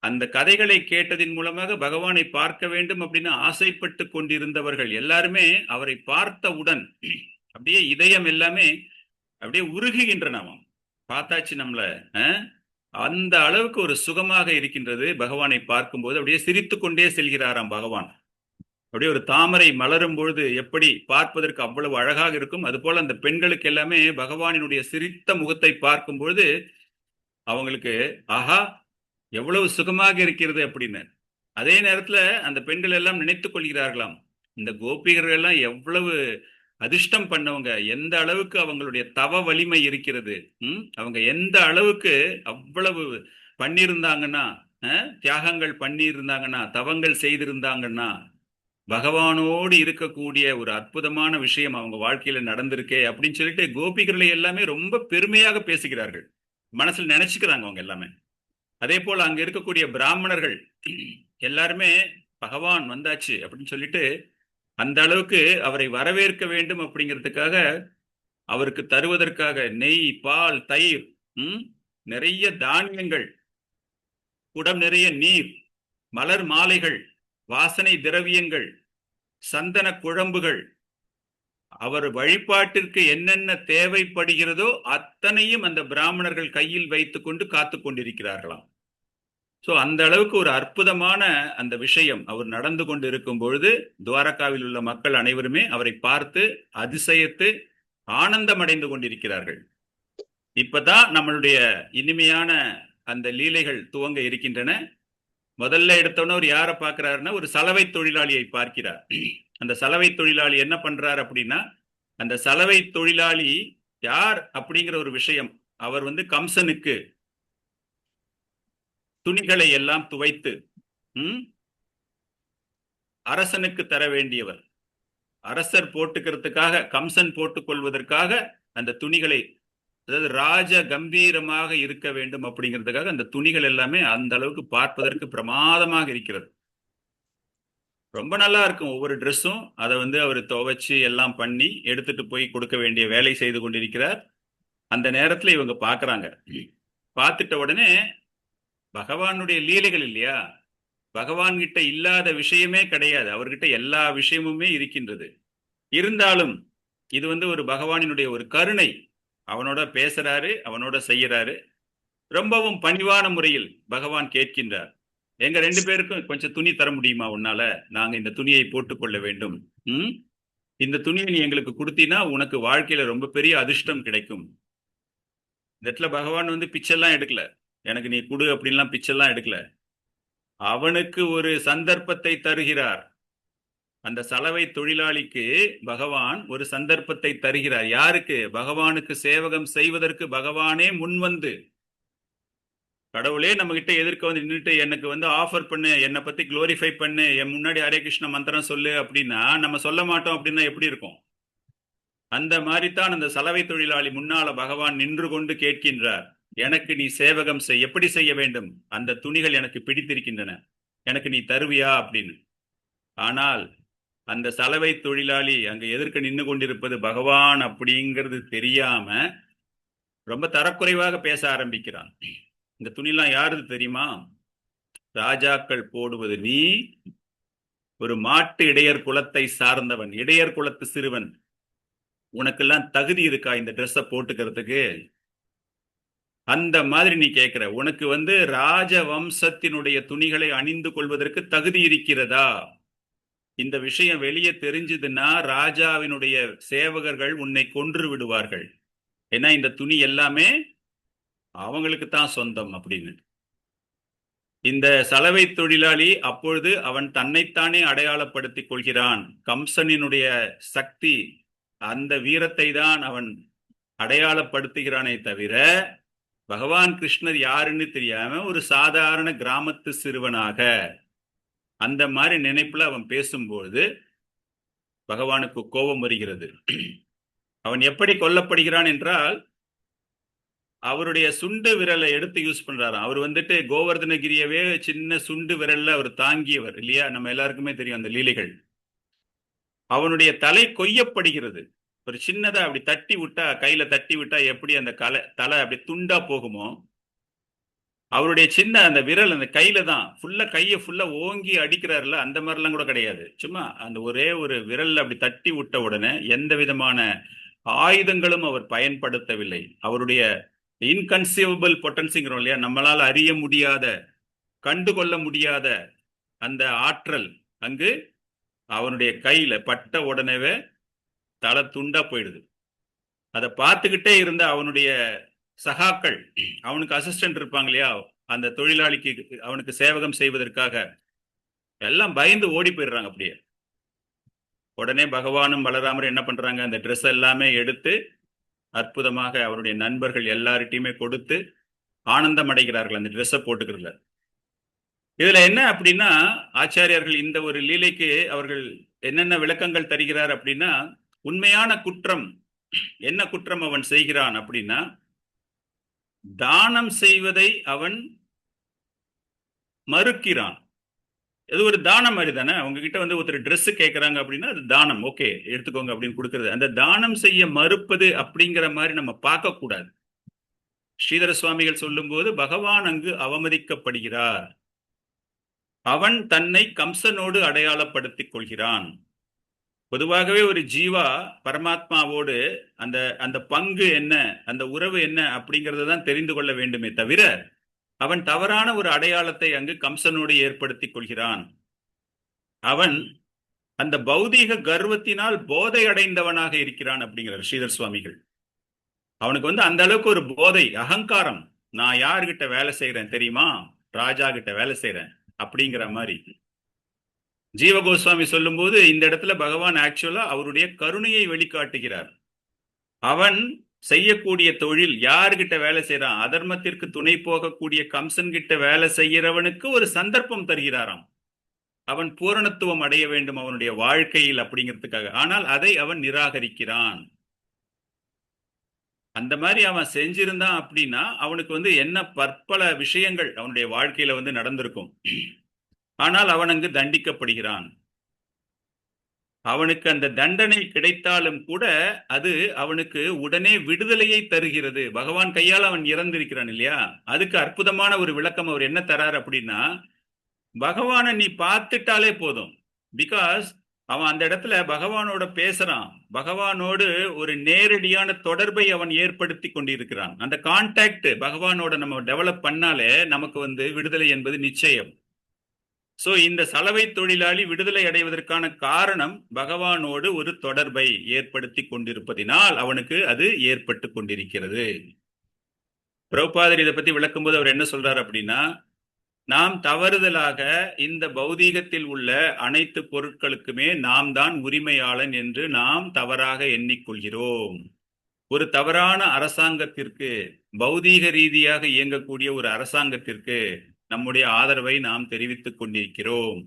அந்த கதைகளை கேட்டதின் மூலமாக பகவானை பார்க்க வேண்டும் அப்படின்னு ஆசைப்பட்டு கொண்டிருந்தவர்கள் எல்லாருமே அவரை பார்த்தவுடன் அப்படியே இதயம் எல்லாமே அப்படியே உருகுகின்றனவாம். பார்த்தாச்சு நம்மள, அந்த அளவுக்கு ஒரு சுகமாக இருக்கின்றது. பகவானை பார்க்கும்போது அப்படியே சிரித்து கொண்டே செல்கிறாராம் பகவான். அப்படியே ஒரு தாமரை மலரும் பொழுது எப்படி பார்ப்பதற்கு அவ்வளவு அழகாக இருக்கும், அதுபோல அந்த பெண்களுக்கு எல்லாமே பகவானினுடைய சிரித்த முகத்தை பார்க்கும் பொழுது அவங்களுக்கு ஆஹா எவ்வளவு சுகமாக இருக்கிறது அப்படின்னு. அதே நேரத்துல அந்த பெண்கள் எல்லாம் நினைத்துக் கொள்கிறார்களாம், இந்த கோபிகர்கள் எல்லாம் எவ்வளவு அதிர்ஷ்டம் பண்ணவங்க, எந்த அளவுக்கு அவங்களுடைய தவ வலிமை இருக்கிறது, அவங்க எந்த அளவுக்கு அவ்வளவு பண்ணியிருந்தாங்கன்னா, தியாகங்கள் பண்ணியிருந்தாங்கன்னா, தவங்கள் செய்திருந்தாங்கன்னா, பகவானோடு இருக்கக்கூடிய ஒரு அற்புதமான விஷயம் அவங்க வாழ்க்கையில நடந்திருக்கே அப்படின்னு சொல்லிட்டு கோபிகளை எல்லாமே ரொம்ப பெருமையாக பேசுகிறார்கள், மனசுல நினைச்சுக்கிறாங்க அவங்க எல்லாமே. அதே போல அங்க இருக்கக்கூடிய பிராமணர்கள் எல்லாருமே பகவான் வந்தாச்சு அப்படின்னு சொல்லிட்டு அந்த அளவுக்கு அவரை வரவேற்க வேண்டும் அப்படிங்கிறதுக்காக, அவருக்கு தருவதற்காக நெய், பால், தயிர், நிறைய தானியங்கள், குடம் நிறைய நீர், மலர் மாலைகள், வாசனை திரவியங்கள், சந்தன குழம்புகள், அவர் வழிபாட்டிற்கு என்னென்ன தேவைப்படுகிறதோ அத்தனையும் அந்த பிராமணர்கள் கையில் வைத்துக் கொண்டு காத்து கொண்டிருக்கிறார்களாம். சோ அந்த அளவுக்கு ஒரு அற்புதமான அந்த விஷயம் அவர் நடந்து கொண்டு இருக்கும் பொழுது துவாரகாவில் உள்ள மக்கள் அனைவருமே அவரை பார்த்து அதிசயத்து ஆனந்தம் அடைந்து கொண்டிருக்கிறார்கள். இப்பதான் நம்மளுடைய இனிமையான அந்த லீலைகள் துவங்க இருக்கின்றன. முதல்ல எடுத்தோன்னு ஒரு யாரை பார்க்கிறாருன்னா, ஒரு சலவை தொழிலாளியை பார்க்கிறார். அந்த சலவை தொழிலாளி என்ன பண்றார் அப்படின்னா, அந்த சலவை தொழிலாளி யார் அப்படிங்கிற ஒரு விஷயம், அவர் வந்து கம்சனுக்கு துணிகளை எல்லாம் துவைத்து அரசனுக்கு தர வேண்டியவர். அரசர் போட்டுக்கிறதுக்காக, கம்சன் போட்டுக் கொள்வதற்காக அந்த துணிகளை, அதாவது ராஜ கம்பீரமாக இருக்க வேண்டும் அப்படிங்கிறதுக்காக அந்த துணிகள் எல்லாமே அந்த அளவுக்கு பார்ப்பதற்கு பிரமாதமாக இருக்கிறது. ரொம்ப நல்லா இருக்கும் ஒவ்வொரு ட்ரெஸ்ஸும். அதை வந்து அவர் துவைச்சு எல்லாம் பண்ணி எடுத்துட்டு போய் கொடுக்க வேண்டிய வேலை செய்து கொண்டிருக்கிறார். அந்த நேரத்துல இவங்க பார்க்கறாங்க. பார்த்துட்ட உடனே பகவானுடைய லீலைகள் இல்லையா, பகவான் கிட்ட இல்லாத விஷயமே கிடையாது, அவர்கிட்ட எல்லா விஷயமுமே இருக்கின்றது. இருந்தாலும் இது வந்து ஒரு பகவானினுடைய ஒரு கருணை. அவனோட பேசுறாரு, அவனோட செய்யறாரு. ரொம்பவும் பணிவான முறையில் பகவான் கேட்கின்றார், எங்க 2 பேருக்கும் கொஞ்சம் துணி தர முடியுமா உன்னால? நாங்க இந்த துணியை போட்டுக்கொள்ள வேண்டும். இந்த துணியை நீ எங்களுக்கு கொடுத்தீனா உனக்கு வாழ்க்கையில ரொம்ப பெரிய அதிர்ஷ்டம் கிடைக்கும். இந்த இடத்துல பகவான் வந்து பிச்செல்லாம் எடுக்கல, எனக்கு நீ கொடு அப்படின்லாம் பிச்செல்லாம் எடுக்கல. அவனுக்கு ஒரு சந்தர்ப்பத்தை தருகிறார். அந்த சலவை தொழிலாளிக்கு பகவான் ஒரு சந்தர்ப்பத்தை தருகிறார். யாருக்கு? பகவானுக்கு சேவகம் செய்வதற்கு பகவானே முன்வந்து, கடவுளே நம்ம கிட்ட எதிர்க்க வந்து நின்றுட்டு எனக்கு வந்து ஆஃபர் பண்ணு, என்னை பத்தி குளோரிஃபை பண்ணு, என் முன்னாடி ஹரே கிருஷ்ண மந்திரம் சொல்லு அப்படின்னா நம்ம சொல்ல மாட்டோம். அப்படின்னா எப்படி இருக்கும்? அந்த மாதிரி தான் அந்த சலவை தொழிலாளி முன்னால பகவான் நின்று கொண்டு கேட்கின்றார், எனக்கு நீ சேவகம் செய். எப்படி செய்ய வேண்டும்? அந்த துணிகள் எனக்கு பிடித்திருக்கின்றன, எனக்கு நீ தருவியா அப்படின்னு. ஆனால் அந்த சலவை தொழிலாளி அங்க எதிர்க்க நின்று கொண்டிருப்பது பகவான் அப்படிங்கிறது தெரியாம ரொம்ப தரக்குறைவாக பேச ஆரம்பிக்கிறான். இந்த துணிலாம் யாருது தெரியுமா? ராஜாக்கள் போடுவது. நீ ஒரு மாட்டு இடையர் குலத்தை சார்ந்தவன், இடையர் குலத்து சிறுவன், உனக்கெல்லாம் தகுதி இருக்கா இந்த ட்ரெஸ்ஸை போட்டுக்கிறதுக்கு? அந்த மாதிரி நீ கேட்கிற. உனக்கு வந்து ராஜ வம்சத்தினுடைய துணிகளை அணிந்து கொள்வதற்கு தகுதி இருக்கிறதா? இந்த விஷயம் வெளியே தெரிஞ்சதுன்னா ராஜாவினுடைய சேவகர்கள் உன்னை கொன்று விடுவார்கள். ஏன்னா இந்த துணி எல்லாமே அவங்களுக்கு தான் சொந்தம் அப்படின்னு. இந்த சலவை தொழிலாளி அப்பொழுது அவன் தன்னைத்தானே அடையாளப்படுத்திக் கொள்கிறான். கம்சனினுடைய சக்தி, அந்த வீரத்தை தான் அவன் அடையாளப்படுத்துகிறானே தவிர பகவான் கிருஷ்ணர் யாருன்னு தெரியாம ஒரு சாதாரண கிராமத்து சிறுவனாக அந்த மாதிரி நினைப்புல அவன் பேசும்போது பகவானுக்கு கோபம் வருகிறது. அவன் எப்படி கொல்லப்படுகிறான் என்றால், அவருடைய சுண்டு விரலை எடுத்து யூஸ் பண்றாராம். அவர் வந்துட்டு கோவர்தனகிரியவே சின்ன சுண்டு விரல்ல அவர் தாங்கியவர் இல்லையா, நம்ம எல்லாருக்குமே தெரியும் அந்த லீலைகள். அவனுடைய தலை கொய்யப்படுகிறது. ஒரு சின்னதா அப்படி தட்டி விட்டா, கையில தட்டி விட்டா எப்படி அந்த தலை அப்படி துண்டா போகுமோ, அவருடைய சின்ன அந்த விரல் அந்த கையில தான் ஃபுல்லா, கையை ஃபுல்லா ஓங்கி அடிக்கிறாருல, அந்த மாதிரிலாம் கூட கிடையாது. சும்மா அந்த ஒரே ஒரு விரல்ல அப்படி தட்டி விட்ட உடனே எந்த விதமான ஆயுதங்களும் அவர் பயன்படுத்தவில்லை. அவருடைய இன்கன்சீவபிள் பொட்டன்சிங்கிறோம் இல்லையா, நம்மளால அறிய முடியாத, கண்டுகொள்ள முடியாத அந்த ஆற்றல் அங்கு அவனுடைய கையில பட்ட உடனேவே தலை துண்டா போயிடுது. அதை பார்த்துக்கிட்டே இருந்த அவனுடைய சகாக்கள், அவனுக்கு அசிஸ்டன்ட் இருப்பாங்க இல்லையா, அந்த தொழிலாளிக்கு அவனுக்கு சேவகம் செய்வதற்காக, எல்லாம் பயந்து ஓடி போயிடுறாங்க அப்படியே. உடனே பகவானும் பலராமரும் என்ன பண்றாங்க, அந்த ட்ரெஸ் எல்லாமே எடுத்து அற்புதமாக அவருடைய நண்பர்கள் எல்லார்ட்டையுமே கொடுத்து ஆனந்தம் அடைகிறார்கள் அந்த ட்ரெஸ்ஸை போட்டுக்கிறதுல. இதுல என்ன அப்படின்னா, ஆச்சாரியார்கள் இந்த ஒரு லீலைக்கு அவர்கள் என்னென்ன விளக்கங்கள் தருகிறார் அப்படின்னா, உண்மையான குற்றம் என்ன குற்றம் அவன் செய்கிறான் அப்படின்னா, தானம் செய்வதை அவன் மறுக்கிறான். இது ஒரு தானம் மாதிரி தானே. உங்ககிட்ட வந்து ஒருத்தர் ட்ரெஸ் கேட்கறாங்க அப்படின்னா அது தானம், ஓகே எடுத்துக்கோங்க அப்படின்னு கொடுக்கறது. அந்த தானம் செய்ய மறுப்பது அப்படிங்கிற மாதிரி நம்ம பார்க்க கூடாது. ஸ்ரீதர சுவாமிகள் சொல்லும் போது பகவான் அங்கு அவமதிக்கப்படுகிறார். அவன் தன்னை கம்சனோடு அடையாளப்படுத்திக் கொள்கிறான். பொதுவாகவே ஒரு ஜீவா பரமாத்மாவோடு அந்த அந்த பங்கு என்ன, அந்த உறவு என்ன அப்படிங்கறத தான் தெரிந்து கொள்ள வேண்டுமே தவிர, அவன் தவறான ஒரு அடையாளத்தை அங்கு கம்சனோடு ஏற்படுத்திக் கொள்கிறான். அவன் அந்த பௌதீக கர்வத்தினால் போதை அடைந்தவனாக இருக்கிறான் அப்படிங்கிறார் ஸ்ரீதர் சுவாமிகள். அவனுக்கு வந்து அந்த அளவுக்கு ஒரு போதை, அகங்காரம். நான் யார்கிட்ட வேலை செய்யறேன் தெரியுமா? ராஜா கிட்ட வேலை செய்யறேன் அப்படிங்கிற மாதிரி. ஜீவ கோஸ்வாமி சொல்லும் போது இந்த இடத்துல பகவான் ஆக்சுவலா அவருடைய கருணையை வெளிக்காட்டுகிறார். அவன் செய்யக்கூடிய தொழில், யாருகிட்ட வேலை செய்யறான், அதர்மத்திற்கு துணை போகக்கூடிய கம்சன் கிட்ட வேலை செய்யறவனுக்கு ஒரு சந்தர்ப்பம் தருகிறாராம். அவன் பூரணத்துவம் அடைய வேண்டும் அவனுடைய வாழ்க்கையில் அப்படிங்கிறதுக்காக. ஆனால் அதை அவன் நிராகரிக்கிறான். அந்த மாதிரி அவன் செஞ்சிருந்தான் அப்படின்னா அவனுக்கு வந்து என்ன பற்பல விஷயங்கள் அவனுடைய வாழ்க்கையில வந்து நடந்திருக்கும். ஆனால் அவன் அங்கு தண்டிக்கப்படுகிறான். அவனுக்கு அந்த தண்டனை கிடைத்தாலும் கூட அது அவனுக்கு உடனே விடுதலையை தருகிறது. பகவான் கையால் அவன் இறந்திருக்கிறான் இல்லையா? அதுக்கு அற்புதமான ஒரு விளக்கம் அவர் என்ன தரார் அப்படின்னா, பகவானை நீ பார்த்துட்டாலே போதும். பிகாஸ் அவன் அந்த இடத்துல பகவானோட பேசுறான், பகவானோடு ஒரு நேரடியான தொடர்பை அவன் ஏற்படுத்தி கொண்டிருக்கிறான். அந்த கான்டாக்ட் பகவானோட நம்ம டெவலப் பண்ணாலே நமக்கு விடுதலை என்பது நிச்சயம். சோ இந்த சலவை தொழிலாளி விடுதலை அடைவதற்கான காரணம் பகவானோடு ஒரு தொடர்பை ஏற்படுத்தி கொண்டிருப்பதினால் அவனுக்கு அது ஏற்பட்டு கொண்டிருக்கிறது. பிரபுபாதர் இதை பத்தி விளக்கும்போது அவர் என்ன சொல்றாரு அப்படின்னா, நாம் தவறுதலாக இந்த பௌதீகத்தில் உள்ள அனைத்து பொருட்களுக்குமே நாம் தான் உரிமையாளன் என்று நாம் தவறாக எண்ணிக்கொள்கிறோம். ஒரு தவறான அரசாங்கத்திற்கு, பௌதீக ரீதியாக இயங்கக்கூடிய ஒரு அரசாங்கத்திற்கு நம்முடைய ஆதரவை நாம் தெரிவித்துக் கொண்டிருக்கிறோம்.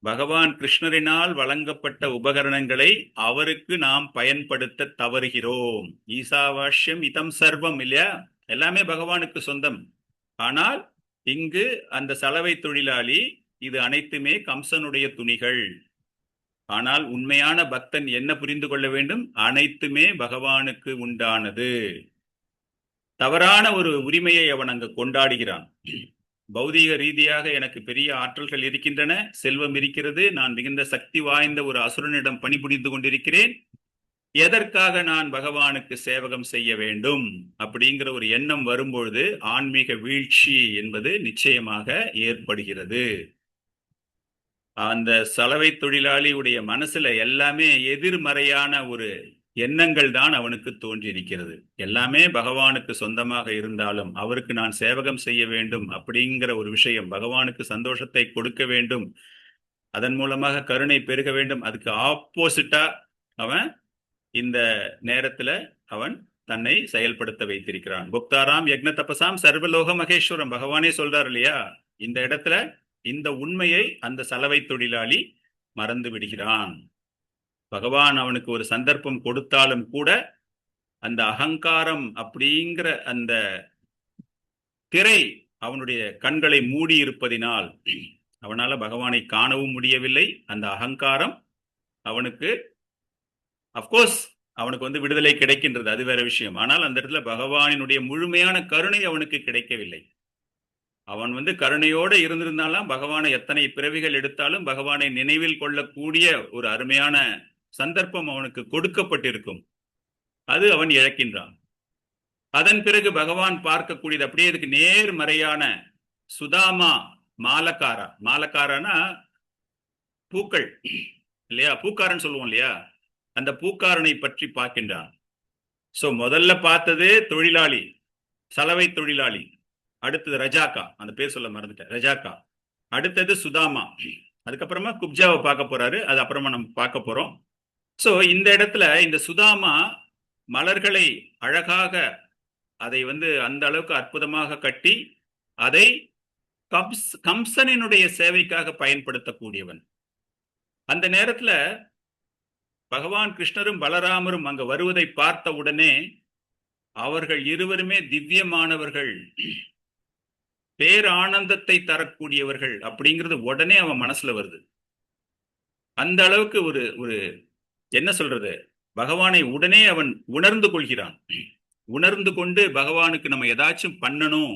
பகவான் கிருஷ்ணரினால் வழங்கப்பட்ட உபகரணங்களை அவருக்கு நாம் பயன்படுத்த தவறுகிறோம். ஈசாவாஷ்யம் இதம் சர்வம் இல்லையா? எல்லாமே பகவானுக்கு சொந்தம். ஆனால் இங்கு அந்த சலவை தொழிலாளி இது அனைத்துமே கம்சனுடைய துணிகள். ஆனால் உண்மையான பக்தன் என்ன புரிந்து கொள்ள வேண்டும்? அனைத்துமே பகவானுக்கு உண்டானது. தவறான ஒரு உரிமையை அவன் அங்கு கொண்டாடுகிறான். பௌதீக ரீதியாக எனக்கு பெரிய ஆற்றல்கள் இருக்கின்றன, செல்வம் இருக்கிறது, நான் மிகுந்த சக்தி வாய்ந்த ஒரு அசுரனிடம் பணிபுரிந்து கொண்டிருக்கிறேன், எதற்காக நான் பகவானுக்கு சேவகம் செய்ய வேண்டும் அப்படிங்கிற ஒரு எண்ணம் வரும்பொழுது ஆன்மீக வீழ்ச்சி என்பது நிச்சயமாக ஏற்படுகிறது. அந்த சலவை தொழிலாளியுடைய மனசுல எல்லாமே எதிர்மறையான ஒரு எண்ணங்கள் தான் அவனுக்கு தோன்றியிருக்கிறது. எல்லாமே பகவானுக்கு சொந்தமாக இருந்தாலும் அவருக்கு நான் சேவகம் செய்ய வேண்டும் அப்படிங்கிற ஒரு விஷயம், பகவானுக்கு சந்தோஷத்தை கொடுக்க வேண்டும், அதன் மூலமாக கருணை பெருக வேண்டும், அதுக்கு ஆப்போசிட்டா அவன் இந்த நேரத்துல அவன் தன்னை செயல்படுத்த வைத்திருக்கிறான். புக்தாராம் யக்ன தபசாம் சர்வலோக மகேஸ்வரம் பகவானே சொல்றார் இல்லையா? இந்த இடத்துல இந்த உண்மையை அந்த சலவை தொழிலாளி மறந்து விடுகிறான். பகவான் அவனுக்கு ஒரு சந்தர்ப்பம் கொடுத்தாலும் கூட அந்த அகங்காரம் அப்படிங்கிற அந்த திரை அவனுடைய கண்களை மூடி இருப்பதினால் அவனால பகவானை காணவும் முடியவில்லை. அந்த அகங்காரம் அவனுக்கு அப்கோர்ஸ் அவனுக்கு விடுதலை கிடைக்கின்றது, அது வேற விஷயம். ஆனால் அந்த இடத்துல பகவானினுடைய முழுமையான கருணை அவனுக்கு கிடைக்கவில்லை. அவன் கருணையோடு இருந்திருந்தாலும் பகவானை எத்தனை பிறவிகள் எடுத்தாலும் பகவானை நினைவில் கொள்ளக்கூடிய ஒரு அருமையான சந்தர்ப்பம் அவனுக்கு கொடுக்கப்பட்டிருக்கும், அது அவன் இழக்கின்றான். அதன் பிறகு பகவான் பார்க்கக்கூடியது அப்படியே இதுக்கு நேர்மறையான சுதாமா மாலக்காரா. மாலக்காரனா பூக்கள் இல்லையா? பூக்காரன் சொல்லுவோம் இல்லையா? அந்த பூக்காரனை பற்றி பார்க்கின்றான். சோ முதல்ல பார்த்தது தொழிலாளி, சலவை தொழிலாளி. அடுத்தது ரஜாக்கா, அந்த பேர் சொல்ல மறந்துட்டேன், ரஜாக்கா. அடுத்தது சுதாமா. அதுக்கப்புறமா குப்ஜாவை பார்க்க போறாரு, அது அப்புறமா நம்ம பார்க்க போறோம். சோ இந்த இடத்துல இந்த சுதாமா மலர்களை அழகாக அதை அந்த அளவுக்கு அற்புதமாக கட்டி அதை கம்சனினுடைய சேவைக்காக பயன்படுத்தக்கூடியவன். அந்த நேரத்துல பகவான் கிருஷ்ணரும் பலராமரும் அங்க வருவதை பார்த்த உடனே அவர்கள் இருவருமே திவ்யமானவர்கள், பேரானந்தத்தை தரக்கூடியவர்கள் அப்படிங்கிறது உடனே அவன் மனசுல வருது. அந்த அளவுக்கு ஒரு என்ன சொல்றது, பகவானை உடனே அவன் உணர்ந்து கொள்கிறான். உணர்ந்து கொண்டு பகவானுக்கு நம்ம ஏதாச்சும் பண்ணணும்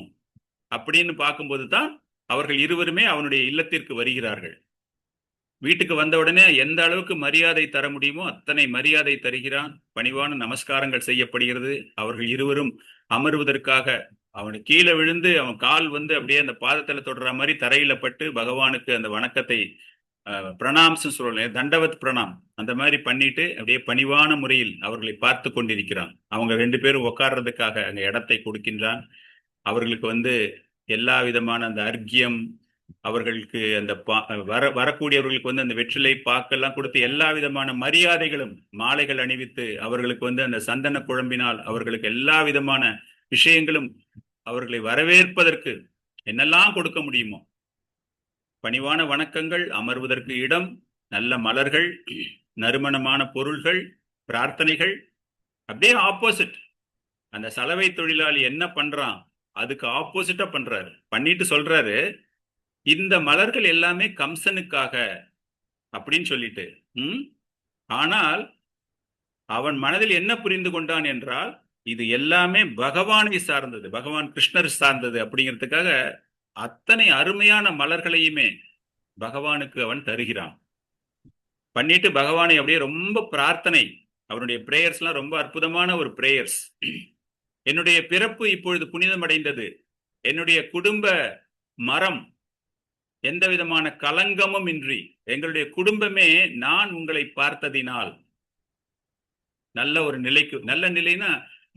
அப்படின்னு பார்க்கும்போது தான் அவர்கள் இருவருமே அவனுடைய இல்லத்திற்கு வருகிறார்கள். வீட்டுக்கு வந்த உடனே எந்த அளவுக்கு மரியாதை தர முடியுமோ அத்தனை மரியாதை தருகிறான். பணிவான நமஸ்காரங்கள் செய்யப்படுகிறது. அவர்கள் இருவரும் அமர்வதற்காக அவனுக்கு கீழே விழுந்து அவன் கால் அப்படியே அந்த பாதத்துல தொடர மாதிரி தரையில பட்டு பகவானுக்கு அந்த வணக்கத்தை பிரணாம்ஸ் சொல்றேன், தண்டவத் பிரணாம் அந்த மாதிரி பண்ணிட்டு அப்படியே பணிவான முறையில் அவர்களை பார்த்து கொண்டிருக்கிறான். அவங்க ரெண்டு பேரும் உட்கார்றதுக்காக அங்க இடத்தை கொடுக்கின்றான். அவர்களுக்கு எல்லா விதமான அந்த அர்க்கியம், அவர்களுக்கு அந்த வரக்கூடியவர்களுக்கு அந்த வெற்றிலை பாக்கெல்லாம் கொடுத்து எல்லா விதமான மரியாதைகளும், மாலைகள் அணிவித்து அவர்களுக்கு அந்த சந்தன குழம்பினால் அவர்களுக்கு எல்லா விதமான விஷயங்களும் அவர்களை வரவேற்பதற்கு என்னெல்லாம் கொடுக்க முடியுமோ பணிவான வணக்கங்கள், அமர்வதற்கு இடம், நல்ல மலர்கள், நறுமணமான பொருள்கள், பிரார்த்தனைகள். அப்படியே ஆப்போசிட் அந்த சலவை தொழிலாளி என்ன பண்றான் அதுக்கு ஆப்போசிட்டா பண்றாரு. பண்ணிட்டு சொல்றாரு, இந்த மலர்கள் எல்லாமே கம்சனுக்காக அப்படின்னு சொல்லிட்டு ம் ஆனால் அவன் மனதில் என்ன புரிந்து கொண்டான் என்றால் இது எல்லாமே பகவானை சார்ந்தது, பகவான் கிருஷ்ணர் சார்ந்தது அப்படிங்கிறதுக்காக அத்தனை அருமையான மலர்களையுமே பகவானுக்கு அவன் தருகிறான். பண்ணிட்டு பகவானை அப்படியே ரொம்ப பிரார்த்தனை, அவருடைய பிரேயர்ஸ்லாம் ரொம்ப அற்புதமான ஒரு பிரேயர்ஸ். என்னுடைய பிறப்பு இப்பொழுது புனிதமடைந்தது, என்னுடைய குடும்ப மரம் எந்த விதமான கலங்கமும் இன்றி, எங்களுடைய குடும்பமே நான் உங்களை பார்த்ததினால் நல்ல ஒரு நிலைக்கு, நல்ல நிலைனா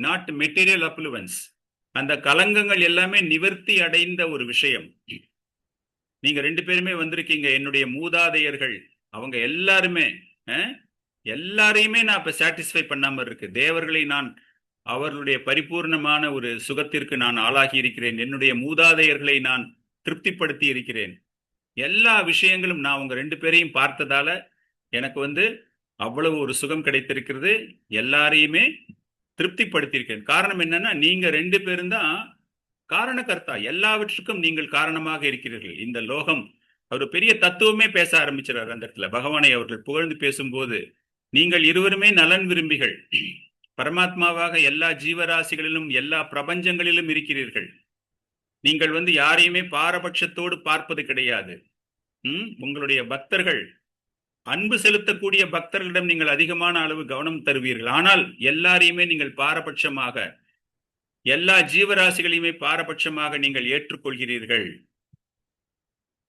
நாட் மெட்டீரியல் அப்ளுவன்ஸ், அந்த கலங்கங்கள் எல்லாமே நிவர்த்தி அடைந்த ஒரு விஷயம். நீங்க 2 பேருமே வந்திருக்கீங்க, என்னுடைய மூதாதையர்கள், அவங்க எல்லாருமே எல்லாரையுமே நான் இப்ப சாட்டிஸ்ஃபை பண்ணாம இருக்கு. தேவர்களை நான் அவர்களுடைய பரிபூர்ணமான ஒரு சுகத்திற்கு நான் ஆளாகி இருக்கிறேன், என்னுடைய மூதாதையர்களை நான் திருப்திப்படுத்தி இருக்கிறேன். எல்லா விஷயங்களும் நான் உங்க 2 பேரையும் பார்த்ததால எனக்கு அவ்வளவு ஒரு சுகம் கிடைத்திருக்கிறது, எல்லாரையுமே திருப்திப்படுத்தியிருக்கேன். காரணம் என்னன்னா நீங்க 2 பேரும் தான் காரணகர்த்தா, எல்லாவற்றுக்கும் நீங்கள் காரணமாக இருக்கிறீர்கள். இந்த லோகம், அவர் பெரிய தத்துவமே பேச ஆரம்பிச்சிடாரு அந்த இடத்துல. பகவானை அவர்கள் புகழ்ந்து பேசும்போது, நீங்கள் இருவருமே நலன் விரும்பிகள், பரமாத்மாவாக எல்லா ஜீவராசிகளிலும் எல்லா பிரபஞ்சங்களிலும் இருக்கிறீர்கள். நீங்கள் யாரையுமே பாரபட்சத்தோடு பார்ப்பது கிடையாது. உங்களுடைய பக்தர்கள், அன்பு செலுத்தக்கூடிய பக்தர்களிடம் நீங்கள் அதிகமான அளவு கவனம் தருவீர்கள். ஆனால் எல்லாரையுமே நீங்கள் பாரபட்சமாக, எல்லா ஜீவராசிகளையுமே பாரபட்சமாக நீங்கள் ஏற்றுக்கொள்கிறீர்கள்.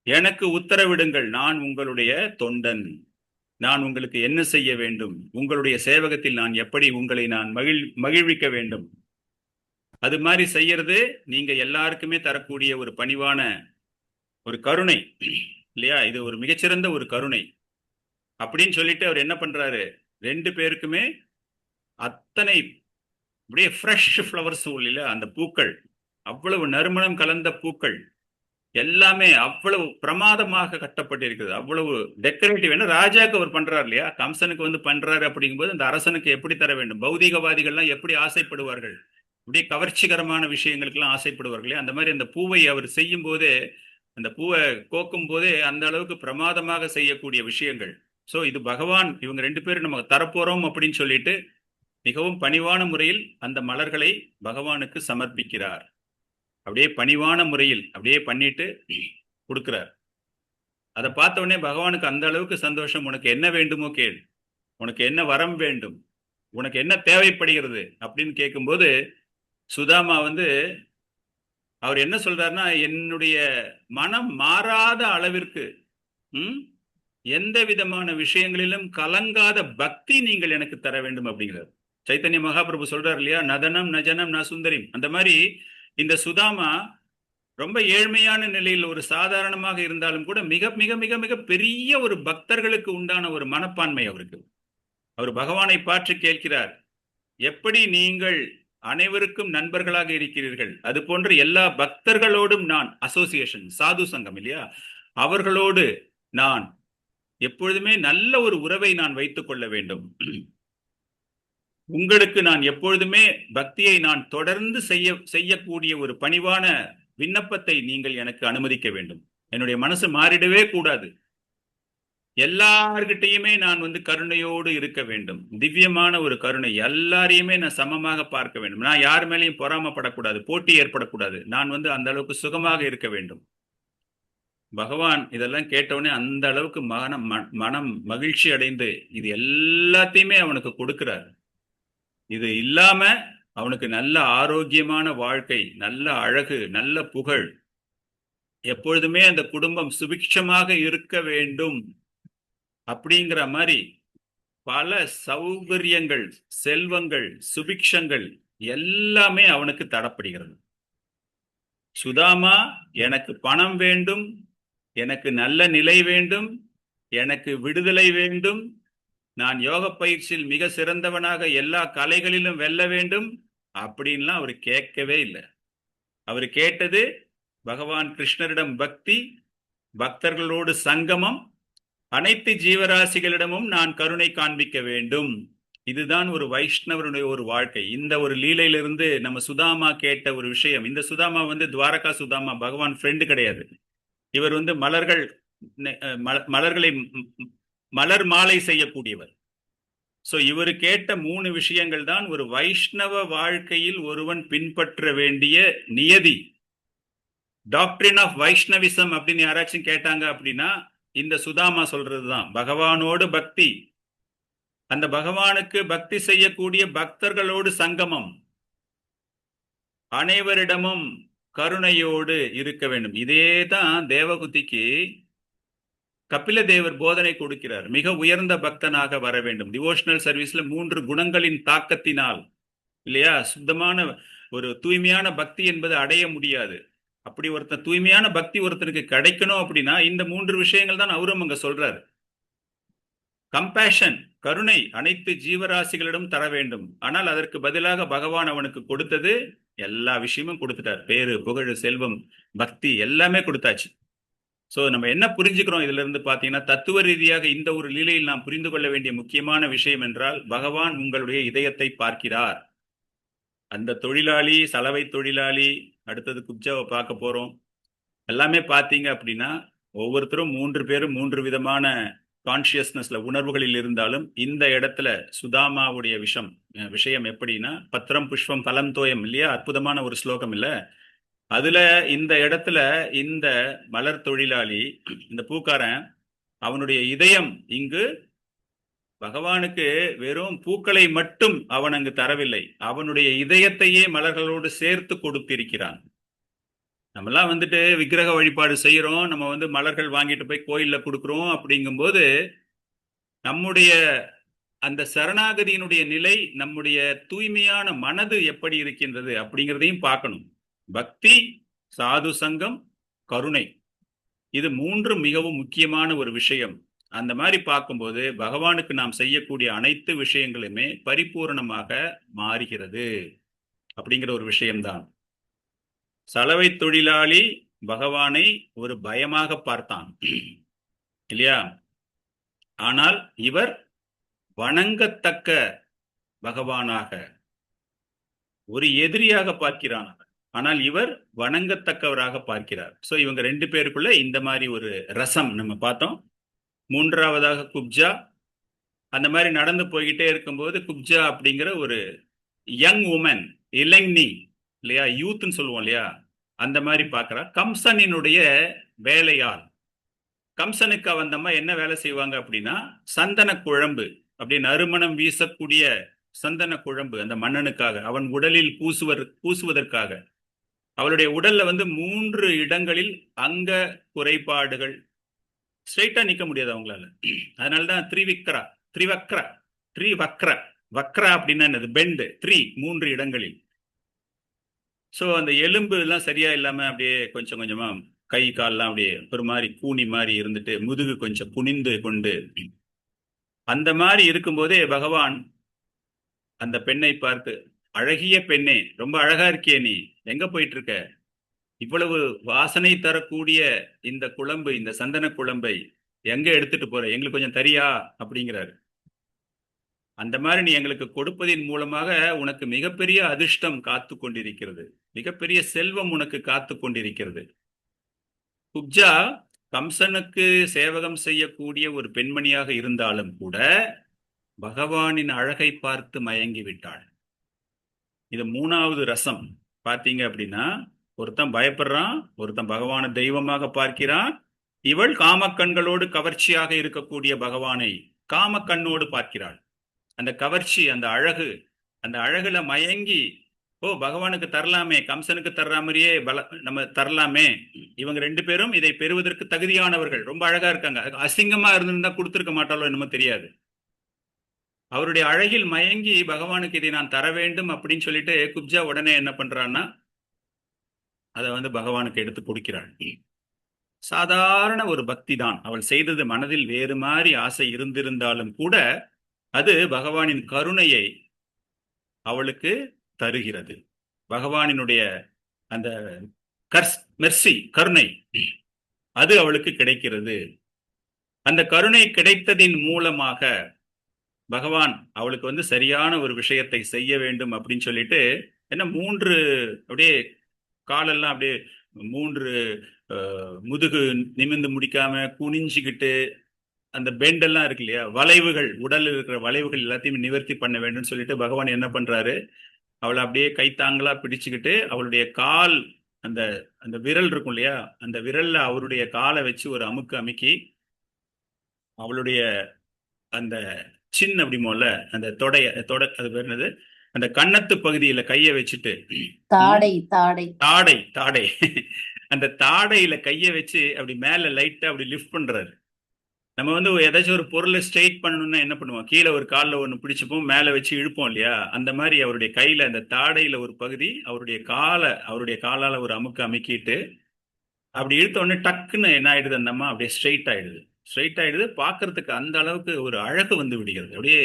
எனக்கு உத்தரவிடுங்கள், நான் உங்களுடைய தொண்டன், நான் உங்களுக்கு என்ன செய்ய வேண்டும், உங்களுடைய சேவகத்தில் நான் எப்படி உங்களை நான் மகிழ்விக்க வேண்டும், அது மாதிரி செய்யறது நீங்க எல்லாருக்குமே தரக்கூடிய ஒரு பணிவான ஒரு கருணை இல்லையா? இது ஒரு மிகச்சிறந்த ஒரு கருணை அப்படின்னு சொல்லிட்டு அவர் என்ன பண்றாரு, 2 பேருக்குமே அத்தனை அப்படியே ஃப்ரெஷ் ஃப்ளவர்ஸ் இல்ல, அந்த பூக்கள் அவ்வளவு நறுமணம் கலந்த பூக்கள் எல்லாமே அவ்வளவு பிரமாதமாக கட்டப்பட்டிருக்குது, அவ்வளவு டெக்கரேட்டிவ். என்ன ராஜாக்கு அவர் பண்றாரு இல்லையா, கம்சனுக்கு பண்றாரு அப்படிங்கும்போது அந்த அரசனுக்கு எப்படி தர வேண்டும், பௌதிகவாதிகள்லாம் எப்படி ஆசைப்படுவார்கள், அப்படியே கவர்ச்சிகரமான விஷயங்களுக்கெல்லாம் ஆசைப்படுவார்களே, அந்த மாதிரி அந்த பூவை அவர் செய்யும் போதே, அந்த பூவை கோக்கும் போதே அந்த அளவுக்கு பிரமாதமாக செய்யக்கூடிய விஷயங்கள். ஸோ இது பகவான், இவங்க 2 பேரும் நம்ம தரப்போறோம் அப்படின்னு சொல்லிட்டு மிகவும் பணிவான முறையில் அந்த மலர்களை பகவானுக்கு சமர்ப்பிக்கிறார். அப்படியே பணிவான முறையில் அப்படியே பண்ணிட்டு கொடுக்கிறார். அதை பார்த்த உடனே பகவானுக்கு அந்த அளவுக்கு சந்தோஷம். உனக்கு என்ன வேண்டுமோ கேள், உனக்கு என்ன வரம் வேண்டும், உனக்கு என்ன தேவைப்படுகிறது அப்படின்னு கேட்கும்போது சுதாமா அவர் என்ன சொல்றாருன்னா, என்னுடைய மனம் மாறாத அளவிற்கு எந்த விதமான விஷயங்களிலும் கலங்காத பக்தி நீங்கள் எனக்கு தர வேண்டும் அப்படிங்கிறார். சைத்தன்ய மகாபிரபு சொல்றாரு இல்லையா, நதனம் நஜனம் ந சுந்தரிம். அந்த மாதிரி இந்த சுதாமா ரொம்ப ஏழ்மையான நிலையில் ஒரு சாதாரணமாக இருந்தாலும் கூட மிக மிக மிக மிக பெரிய ஒரு பக்தர்களுக்கு உண்டான ஒரு மனப்பான்மை அவருக்கு. அவர் பகவானை பார்த்து கேட்கிறார், எப்படி நீங்கள் அனைவருக்கும் நண்பர்களாக இருக்கிறீர்கள், அது போன்று எல்லா பக்தர்களோடும் நான் அசோசியேஷன், சாது சங்கம் இல்லையா, அவர்களோடு நான் எப்பொழுதுமே நல்ல ஒரு உறவை நான் வைத்துக் கொள்ள வேண்டும். உங்களுக்கு நான் எப்பொழுதுமே பக்தியை நான் தொடர்ந்து செய்யக்கூடிய ஒரு பணிவான விண்ணப்பத்தை நீங்கள் எனக்கு அனுமதிக்க வேண்டும். என்னுடைய மனசு மாறிடவே கூடாது. எல்லார்கிட்டையுமே நான் கருணையோடு இருக்க வேண்டும். திவ்யமான ஒரு கருணை, எல்லாரையுமே நான் சமமாக பார்க்க வேண்டும். நான் யார் மேலேயும் பொறாமப்படக்கூடாது, போட்டி ஏற்படக்கூடாது. நான் அந்த அளவுக்கு சுகமாக இருக்க வேண்டும். பகவான் இதெல்லாம் கேட்டவுடனே அந்த அளவுக்கு மனம் மகிழ்ச்சி அடைந்து இது எல்லாத்தையுமே அவனுக்கு கொடுக்கிறார். இது இல்லாம அவனுக்கு நல்ல ஆரோக்கியமான வாழ்க்கை, நல்ல அழகு, நல்ல புகழ், எப்பொழுதுமே அந்த குடும்பம் சுபிக்ஷமாக இருக்க வேண்டும் அப்படிங்கிற மாதிரி பல சௌகரியங்கள், செல்வங்கள், சுபிக்ஷங்கள் எல்லாமே அவனுக்கு தரப்படுகிறது. சுதாமா, எனக்கு பணம் வேண்டும், எனக்கு நல்ல நிலை வேண்டும், எனக்கு விடுதலை வேண்டும், நான் யோக பயிற்சியில் மிக சிறந்தவனாக எல்லா கலைகளிலும் வெல்ல வேண்டும் அப்படின்லாம் அவர் கேட்கவே இல்லை. அவர் கேட்டது பகவான் கிருஷ்ணரிடம் பக்தி, பக்தர்களோடு சங்கமம், அனைத்து ஜீவராசிகளிடமும் நான் கருணை காண்பிக்க வேண்டும். இதுதான் ஒரு வைஷ்ணவருடைய ஒரு வாழ்க்கை. இந்த ஒரு லீலையிலிருந்து நம்ம சுதாமா கேட்ட ஒரு விஷயம். இந்த சுதாமா துவாரகா சுதாமா, பகவான் ஃப்ரெண்டு கிடையாது. இவர் மலர்களை மலர் மாலை செய்யக்கூடியவர். சோ இவர் கேட்ட 3 விஷயங்கள் தான் ஒரு வைஷ்ணவ வாழ்க்கையில் ஒருவன் பின்பற்ற வேண்டிய நியதி. டாக்டரின் ஆஃப் வைஷ்ணவிசம் அப்படின்னு யாராச்சும் கேட்டாங்க அப்படின்னா இந்த சுதாமா சொல்றதுதான். பகவானோடு பக்தி, அந்த பகவானுக்கு பக்தி செய்யக்கூடிய பக்தர்களோடு சங்கமம், அனைவரிடமும் கருணையோடு இருக்க வேண்டும். இதே தான் தேவகுதிக்கு கபில தேவர் போதனை கொடுக்கிறார். மிக உயர்ந்த பக்தனாக வர வேண்டும். டிவோஷனல் சர்வீஸ்ல 3 குணங்களின் தாக்கத்தினால், இல்லையா, சுத்தமான ஒரு தூய்மையான பக்தி என்பது அடைய முடியாது. அப்படி ஒருத்தன் தூய்மையான பக்தி ஒருத்தனுக்கு கிடைக்கணும் அப்படின்னா இந்த 3 விஷயங்கள் தான் அவரும் அங்க சொல்றாரு. கம்பேஷன், கருணை அனைத்து ஜீவராசிகளிடம் தர வேண்டும். ஆனால் அதற்கு பதிலாக பகவான் அவனுக்கு கொடுத்தது எல்லா விஷயமும் கொடுத்துட்டார். பேரு, புகழ், செல்வம், பக்தி எல்லாமே கொடுத்தாச்சு. சோ நம்ம என்ன புரிஞ்சுக்கிறோம் இதுல இருந்து பாத்தீங்கன்னா, தத்துவ ரீதியாக இந்த ஒரு லீலையில் நாம் புரிந்து கொள்ள வேண்டிய முக்கியமான விஷயம் என்றால், பகவான் உங்களுடைய இதயத்தை பார்க்கிறார். அந்த தொழிலாளி, சலவை தொழிலாளி, அடுத்தது குப்ஜாவை பார்க்க போறோம், எல்லாமே பார்த்தீங்க அப்படின்னா ஒவ்வொருத்தரும் 3 பேரும் 3 விதமான கான்சியஸ்னஸ்ல உணர்வுகளில் இருந்தாலும் இந்த இடத்துல சுதாமாவுடைய விஷயம் எப்படின்னா, பத்திரம் புஷ்பம் பலம் தோயம், இல்லையா, அற்புதமான ஒரு ஸ்லோகம் இல்ல. அதுல இந்த இடத்துல இந்த மலர் தொழிலாளி, இந்த பூக்காரன், அவனுடைய இதயம் இங்கு பகவானுக்கு வெறும் பூக்களை மட்டும் அவன் அங்கு தரவில்லை, அவனுடைய இதயத்தையே மலர்களோடு சேர்த்து கொடுத்திருக்கிறான். நம்மெல்லாம் வந்துட்டு விக்கிரக வழிபாடு செய்யறோம், நம்ம மலர்கள் வாங்கிட்டு போய் கோயில்ல கொடுக்குறோம். அப்படிங்கும்போது நம்முடைய அந்த சரணாகதியினுடைய நிலை, நம்முடைய தூய்மையான மனது எப்படி இருக்கின்றது அப்படிங்கிறதையும் பார்க்கணும். பக்தி, சாது சங்கம், கருணை, இது 3 மிகவும் முக்கியமான ஒரு விஷயம். அந்த மாதிரி பார்க்கும்போது பகவானுக்கு நாம் செய்யக்கூடிய அனைத்து விஷயங்களுமே பரிபூர்ணமாக மாறுகிறது அப்படிங்கிற ஒரு விஷயம்தான். சலவை தொழிலாளி பகவானை ஒரு பயமாக பார்த்தான், இல்லையா, ஆனால் இவர் வணங்கத்தக்க பகவானாக, ஒரு எதிரியாக பார்க்கிறான், ஆனால் இவர் வணங்கத்தக்கவராக பார்க்கிறார். சோ இவங்க 2 பேருக்குள்ள இந்த மாதிரி ஒரு ரசம் நம்ம பார்த்தோம். 3ஆவதாக குப்ஜா. அந்த மாதிரி நடந்து போய்கிட்டே இருக்கும்போது குப்ஜா அப்படிங்கிற ஒரு யங் உமன், இளைஞி, இல்லையா, யூத்ன்னு சொல்லுவோம் இல்லையா, அந்த மாதிரி பார்க்கிறா. கம்சனினுடைய வேலையால். கம்சனுக்கு அவந்தம்மா என்ன வேலை செய்வாங்க அப்படின்னா, சந்தன குழம்பு, அப்படி நறுமணம் வீசக்கூடிய சந்தன குழம்பு அந்த மன்னனுக்காக, அவன் உடலில் பூசுவதற்காக. அவளுடைய உடல்ல 3 இடங்களில் அங்க குறைபாடுகள், ஸ்ட்ரைட்டா நிக்க முடியாது அவங்களால. அதனாலதான் வக்ரா அப்படின்னா என்னது, பெண்டு, 3 இடங்களில். சோ அந்த எலும்பு எல்லாம் சரியா இல்லாம அப்படியே கொஞ்சம் கொஞ்சமா கை கால்லாம் அப்படியே ஒரு மாதிரி கூனி மாதிரி இருந்துட்டு, முதுகு கொஞ்சம் குனிந்து கொண்டு, அந்த மாதிரி இருக்கும்போதே பகவான் அந்த பெண்ணை பார்த்து, அழகிய பெண்ணே, ரொம்ப அழகா இருக்கியே, நீ எங்க போயிட்டு இருக்க, இவ்வளவு வாசனை தரக்கூடிய இந்த குழம்பு, இந்த சந்தன குழம்பை எங்க எடுத்துட்டு போற, எங்களுக்கு கொஞ்சம் தரியா அப்படிங்கிறாரு. அந்த மாதிரி நீ எங்களுக்கு கொடுப்பதின் மூலமாக உனக்கு மிகப்பெரிய அதிர்ஷ்டம் காத்து கொண்டிருக்கிறது, மிகப்பெரிய செல்வம் உனக்கு காத்து கொண்டிருக்கிறது. குப்ஜா கம்சனுக்கு சேவகம் செய்யக்கூடிய ஒரு பெண்மணியாக இருந்தாலும் கூட பகவானின் அழகை பார்த்து மயங்கி விட்டாள். இது 3வது ரசம். பார்த்தீங்க அப்படின்னா, ஒருத்தன் பயப்படுறான், ஒருத்தன் பகவானை தெய்வமாக பார்க்கிறான். இவள் காமக்கண்களோடு கவர்ச்சியாக இருக்கக்கூடிய பகவானை காமக்கண்ணோடு பார்க்கிறாள். அந்த கவர்ச்சி, அந்த அழகு, அந்த அழகுல மயங்கி, ஓ பகவானுக்கு தரலாமே, கம்சனுக்கு தர்ற மாதிரியே நம்ம தரலாமே, இவங்க 2 பேரும் இதை பெறுவதற்கு தகுதியானவர்கள், ரொம்ப அழகா இருக்காங்க, அசிங்கமா இருந்திருந்தா கொடுத்துருக்க மாட்டாலோ என்னமோ தெரியாது. அவருடைய அழகில் மயங்கி பகவானுக்கு இதை நான் தர வேண்டும் அப்படின்னு சொல்லிட்டு குப்ஜா உடனே என்ன பண்றான்னா, அதை பகவானுக்கு எடுத்து கொடுக்கிறாள். சாதாரண ஒரு பக்தி தான் அவள் செய்தது. மனதில் வேறு மாதிரி ஆசை இருந்திருந்தாலும் கூட அது பகவானின் கருணையை அவளுக்கு தருகிறது. பகவானினுடைய அந்த மெர்சி, கருணை, அது அவளுக்கு கிடைக்கிறது. அந்த கருணை கிடைத்ததின் மூலமாக பகவான் அவளுக்கு சரியான ஒரு விஷயத்தை செய்ய வேண்டும் அப்படின்னு சொல்லிட்டு, என்ன 3 அப்படியே காலெல்லாம் அப்படியே 3 முதுகு நிமிந்து முடிக்காம குனிஞ்சுக்கிட்டு அந்த பெண்ட் எல்லாம் இருக்கு இல்லையா, வளைவுகள், உடலில் இருக்கிற வளைவுகள் எல்லாத்தையும் நிவர்த்தி பண்ண வேண்டும் சொல்லிட்டு பகவான் என்ன பண்றாரு, அவளை அப்படியே கைத்தாங்களா பிடிச்சுக்கிட்டு அவளுடைய கால், அந்த அந்த விரல் இருக்கும் இல்லையா, அந்த விரல்ல அவருடைய காலை வச்சு ஒரு அமுக்கு அமுக்கி அவளுடைய அந்த சின்ன அப்படிமோல அந்த அது பேர் என்னது, அந்த கன்னத்து பகுதியில கையை வச்சுட்டு,
தாடை தாடை
தாடை தாடை அந்த தாடையில கையை வச்சு அப்படி மேல லைட்டா அப்படி லிஃப்ட் பண்றாரு. நம்ம வந்து ஏதாச்சும் ஒரு பொருளை ஸ்ட்ரெயிட் பண்ணணும்னா என்ன பண்ணுவோம், கீழே ஒரு காலில் ஒன்று பிடிச்சிப்போம், மேலே வச்சு இழுப்போம் இல்லையா, அந்த மாதிரி அவருடைய கையில அந்த தாடையில ஒரு பகுதி அவருடைய காலால ஒரு அமுக்கு அமுக்கிட்டு அப்படி இழுத்த உடனே டக்குன்னு என்ன ஆயிடுது, அந்த அம்மா அப்படியே ஸ்ட்ரெயிட் ஆயிடுது. பார்க்கறதுக்கு அந்த அளவுக்கு ஒரு அழகு வந்து விடுகிறது. அப்படியே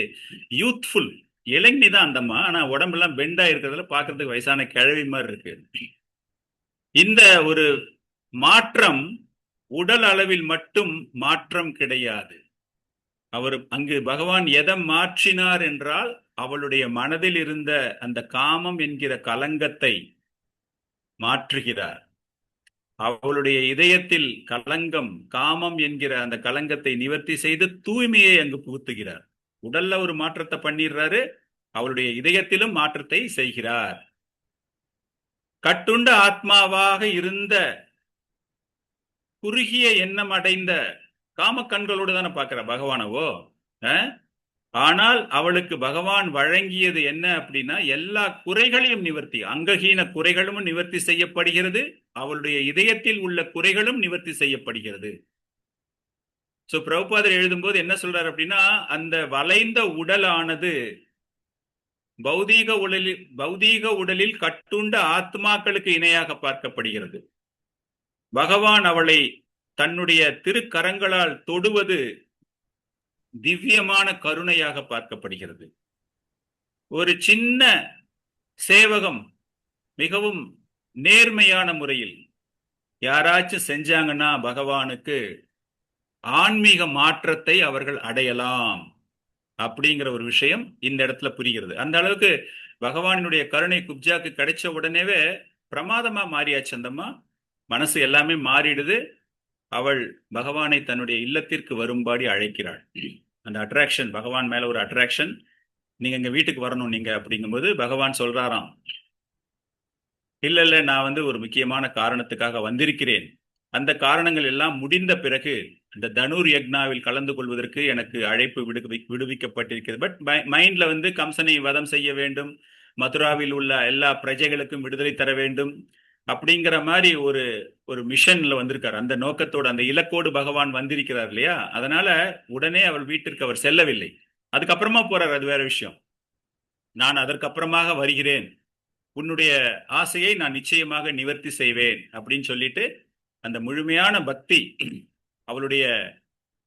யூத்ஃபுல், இளைஞி தான் அந்த அம்மா, ஆனா உடம்பெல்லாம் பெண்டா இருக்கிறதுல பார்க்கறதுக்கு வயசான கிழவி மாதிரி இருக்கு. இந்த ஒரு மாற்றம் உடல் அளவில் மட்டும் மாற்றம் கிடையாது. அங்கு பகவான் எதை மாற்றினார் என்றால், அவளுடைய மனதில் இருந்த அந்த காமம் என்கிற கலங்கத்தை மாற்றுகிறார். அவளுடைய இதயத்தில் காமம் என்கிற அந்த கலங்கத்தை நிவர்த்தி செய்து தூய்மையை அங்கு புகுத்துகிறார். உடல்ல ஒரு மாற்றத்தை பண்ணிடுறாரு, அவளுடைய இதயத்திலும் மாற்றத்தை செய்கிறார். கட்டுண்ட ஆத்மாவாக இருந்த குறுகிய எண்ணம் அடைந்த காம கண்களோடு தானே பார்க்கிற பகவானவோ. ஆனால் அவளுக்கு பகவான் வழங்கியது என்ன அப்படின்னா, எல்லா குறைகளையும் நிவர்த்தி, அங்கஹீன குறைகளும் நிவர்த்தி செய்யப்படுகிறது, அவளுடைய இதயத்தில் உள்ள குறைகளும் நிவர்த்தி செய்யப்படுகிறது. சோ பிரபுபாதர் எழுதும்போது என்ன சொல்றாரு அப்படின்னா, அந்த வளைந்த உடலானது பௌதீக உடலில் கட்டுண்ட ஆத்மாக்களுக்கு இணையாக பார்க்கப்படுகிறது. பகவான் அவளை தன்னுடைய திருக்கரங்களால் தொடுவது திவ்யமான கருணையாக பார்க்கப்படுகிறது. ஒரு சின்ன சேவகம் மிகவும் நேர்மையான முறையில் யாராச்சும் செஞ்சாங்கன்னா பகவானுக்கு ஆன்மீக மாற்றத்தை அவர்கள் அடையலாம் அப்படிங்கிற ஒரு விஷயம் இந்த இடத்துல புரிகிறது. அந்த அளவுக்கு பகவானுடைய கருணை குப்ஜாக்கு கிடைச்ச உடனேவே பிரமாதமா மாறியாச்சு. அந்தம்மா மனசு எல்லாமே மாறிடுது. அவள் பகவானை தன்னுடைய இல்லத்திற்கு வரும்படி அழைக்கிறாள். அந்த அட்ராக்ஷன், பகவான் மேல ஒரு அட்ராக்ஷன், நீங்க எங்க வீட்டுக்கு வரணும் நீங்க அப்படிங்கும்போது பகவான் சொல்றாராம், இல்ல நான் வந்து ஒரு முக்கியமான காரணத்துக்காக வந்திருக்கிறேன். அந்த காரணங்கள் எல்லாம் முடிந்த பிறகு இந்த தனுர் யக்னாவில் கலந்து கொள்வதற்கு எனக்கு அழைப்பு விடுவிக்கப்பட்டிருக்கிறது. பட் மைண்ட்ல வந்து கம்சனை வதம் செய்ய வேண்டும், மதுராவில் உள்ள எல்லா பிரஜைகளுக்கும் விடுதலை தர வேண்டும் அப்படிங்கிற மாதிரி ஒரு மிஷன்ல வந்திருக்காரு. அந்த நோக்கத்தோடு, அந்த இலக்கோடு பகவான் வந்திருக்கிறார் இல்லையா. அதனால உடனே அவள் வீட்டிற்கு அவர் செல்லவில்லை. அதுக்கப்புறமா போறார், அது வேற விஷயம். நான் அதற்கப்புறமாக வருகிறேன், உன்னுடைய ஆசையை நான் நிச்சயமாக நிவர்த்தி செய்வேன் அப்படின்னு சொல்லிட்டு அந்த முழுமையான பக்தி, அவளுடைய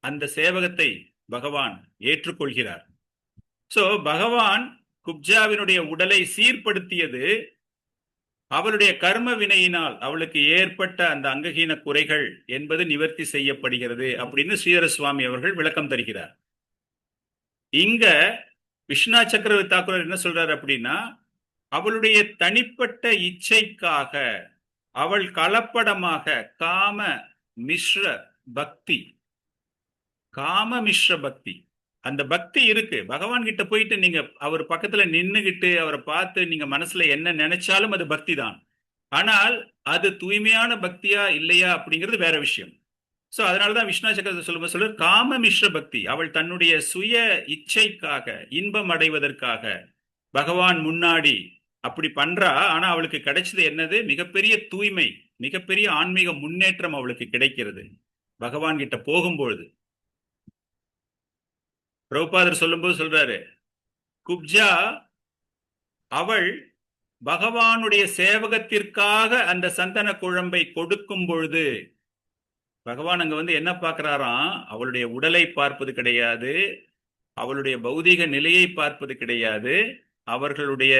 அந்த சேவகத்தை பகவான் ஏற்றுக்கொள்கிறார். சோ பகவான் குப்ஜாவினுடைய உடலை சீர்படுத்தியது அவளுடைய கர்ம வினையினால் அவளுக்கு ஏற்பட்ட அந்த அங்கஹீன குறைகள் என்பது நிவர்த்தி செய்யப்படுகிறது அப்படின்னு ஸ்ரீதர சுவாமி அவர்கள் விளக்கம் தருகிறார். இங்க விஸ்வநாத சக்கரவர்த்தி தாக்கூர் என்ன சொல்றாரு அப்படின்னா, அவளுடைய தனிப்பட்ட இச்சைக்காக அவள் கலப்படமாக காம மிஸ்ர பக்தி, அந்த பக்தி இருக்கு. பகவான் கிட்ட போயிட்டு நீங்க அவர் பக்கத்துல நின்னுகிட்டு அவரை பார்த்து நீங்க மனசுல என்ன நினைச்சாலும் அது பக்தி தான். ஆனால் அது தூய்மையான பக்தியா இல்லையா அப்படிங்கிறது வேற விஷயம். சோ அதனாலதான் விஸ்வநாத சக்கரவர்த்தி சொல்ற காம மிஸ்ர பக்தி, அவள் தன்னுடைய சுய இச்சைக்காக, இன்பம் அடைவதற்காக பகவான் முன்னாடி அப்படி பண்றா. ஆனா அவளுக்கு கிடைச்சது என்னது, மிகப்பெரிய தூய்மை, மிகப்பெரிய ஆன்மீக முன்னேற்றம் அவளுக்கு கிடைக்கிறது பகவான் கிட்ட போகும்பொழுது. பிரபுபாதர் சொல்லும்போது சொல்றாரு, குப்ஜா அவள் பகவானுடைய சேவகத்திற்காக அந்த சந்தன குழம்பை கொடுக்கும் பொழுது பகவான் அங்க வந்து என்ன பார்க்கிறாராம், அவளுடைய உடலை பார்ப்பது கிடையாது, அவளுடைய பௌதீக நிலையை பார்ப்பது கிடையாது, அவர்களுடைய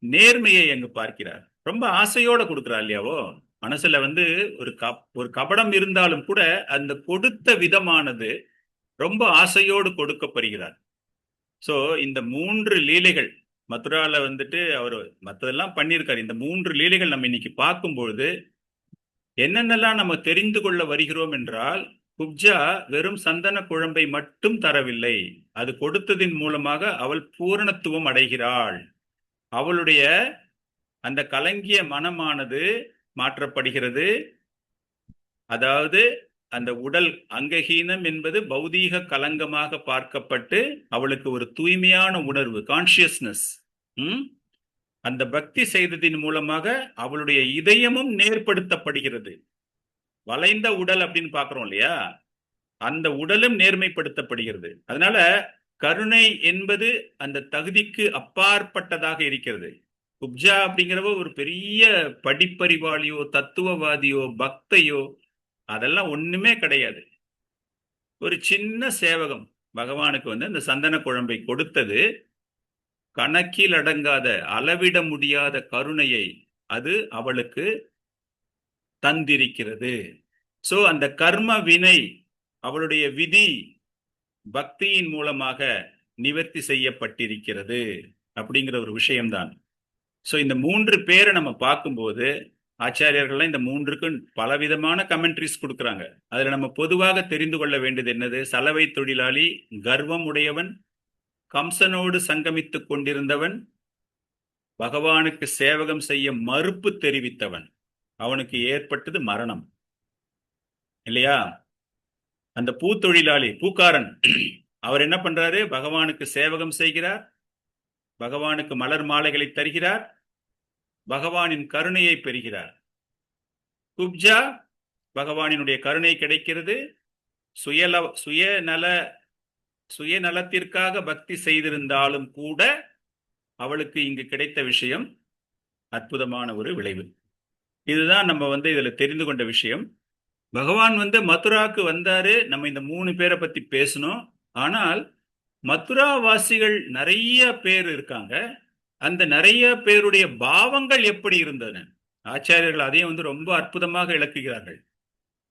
நேர்மையை அங்கு பார்க்கிறார். ரொம்ப ஆசையோட கொடுக்கிறார் இல்லையாவோ. மனசுல வந்து ஒரு கபடம் இருந்தாலும் கூட அந்த கொடுத்த விதமானது ரொம்ப ஆசையோடு கொடுக்கப்படுகிறார். சோ இந்த 3 லீலைகள் மதுரால வந்துட்டு அவர் மற்றதெல்லாம் பண்ணியிருக்காரு. இந்த 3 லீலைகள் நம்ம இன்னைக்கு பார்க்கும்பொழுது என்னென்னலாம் நம்ம தெரிந்து கொள்ள வருகிறோம் என்றால், குப்ஜா வெறும் சந்தன குழம்பை மட்டும் தரவில்லை, அது கொடுத்ததின் மூலமாக அவள் பூரணத்துவம் அடைகிறாள். அவளுடைய அந்த கலங்கிய மனமானது மாற்றப்படுகிறது. அதாவது அந்த உடல் அங்கஹீனம் என்பது பௌதீக கலங்கமாக பார்க்கப்பட்டு அவளுக்கு ஒரு தூய்மையான உணர்வு, கான்சியஸ்னஸ். அந்த பக்தி செய்ததின் மூலமாக அவளுடைய இதயமும் நேர்படுத்தப்படுகிறது. வளைந்த உடல் அப்படின்னு பாக்குறோம் இல்லையா, அந்த உடலும் நேர்மைப்படுத்தப்படுகிறது. அதனால கருணை என்பது அந்த தகுதிக்கு அப்பாற்பட்டதாக இருக்கிறது. குப்ஜா அப்படிங்கிறவ ஒரு பெரிய படிப்பறிவாளியோ தத்துவவாதியோ பக்தையோ அதெல்லாம் ஒண்ணுமே கிடையாது. ஒரு சின்ன சேவகம் பகவானுக்கு அந்த சந்தன குழம்பை கொடுத்தது கணக்கில் அடங்காத அளவிட முடியாத கருணையை அது அவளுக்கு தந்திருக்கிறது. சோ அந்த கர்ம வினை, அவளுடைய விதி பக்தியின் மூலமாக நிவர்த்தி செய்யப்பட்டிருக்கிறது அப்படிங்கிற ஒரு விஷயம்தான். சோ இந்த 3 பேரை நம்ம பார்க்கும்போது ஆச்சாரியர்கள்லாம் இந்த 3க்கும் பலவிதமான கமெண்ட்ரிஸ் கொடுக்குறாங்க. அதுல நம்ம பொதுவாக தெரிந்து கொள்ள வேண்டியது என்னது? சலவை தொழிலாளி, கர்வம் உடையவன், கம்சனோடு சங்கமித்துக் கொண்டிருந்தவன், பகவானுக்கு சேவகம் செய்ய மறுப்பு தெரிவித்தவன், அவனுக்கு ஏற்பட்டது மரணம் இல்லையா? அந்த பூத்தொழிலாளி, பூக்காரன், அவர் என்ன பண்றாரு? பகவானுக்கு சேவகம் செய்கிறார், பகவானுக்கு மலர் மாலைகளை தருகிறார், பகவானின் கருணையை பெறுகிறார். குப்ஜா பகவானினுடைய கருணை கிடைக்கிறது, சுயநலத்திற்காக பக்தி செய்திருந்தாலும் கூட அவளுக்கு இங்கு கிடைத்த விஷயம் அற்புதமான ஒரு விளைவு. இதுதான் நம்ம இதுல தெரிந்து கொண்ட விஷயம். பகவான் மதுராக்கு வந்தாரு. நம்ம இந்த 3 பேரை பத்தி பேசணும். ஆனால் மதுரா வாசிகள் நிறைய பேர் இருக்காங்க. அந்த நிறைய பேருடைய பாவங்கள் எப்படி இருந்தன? ஆச்சாரியர்கள் அதையும் ரொம்ப அற்புதமாக விளக்குகிறார்கள்.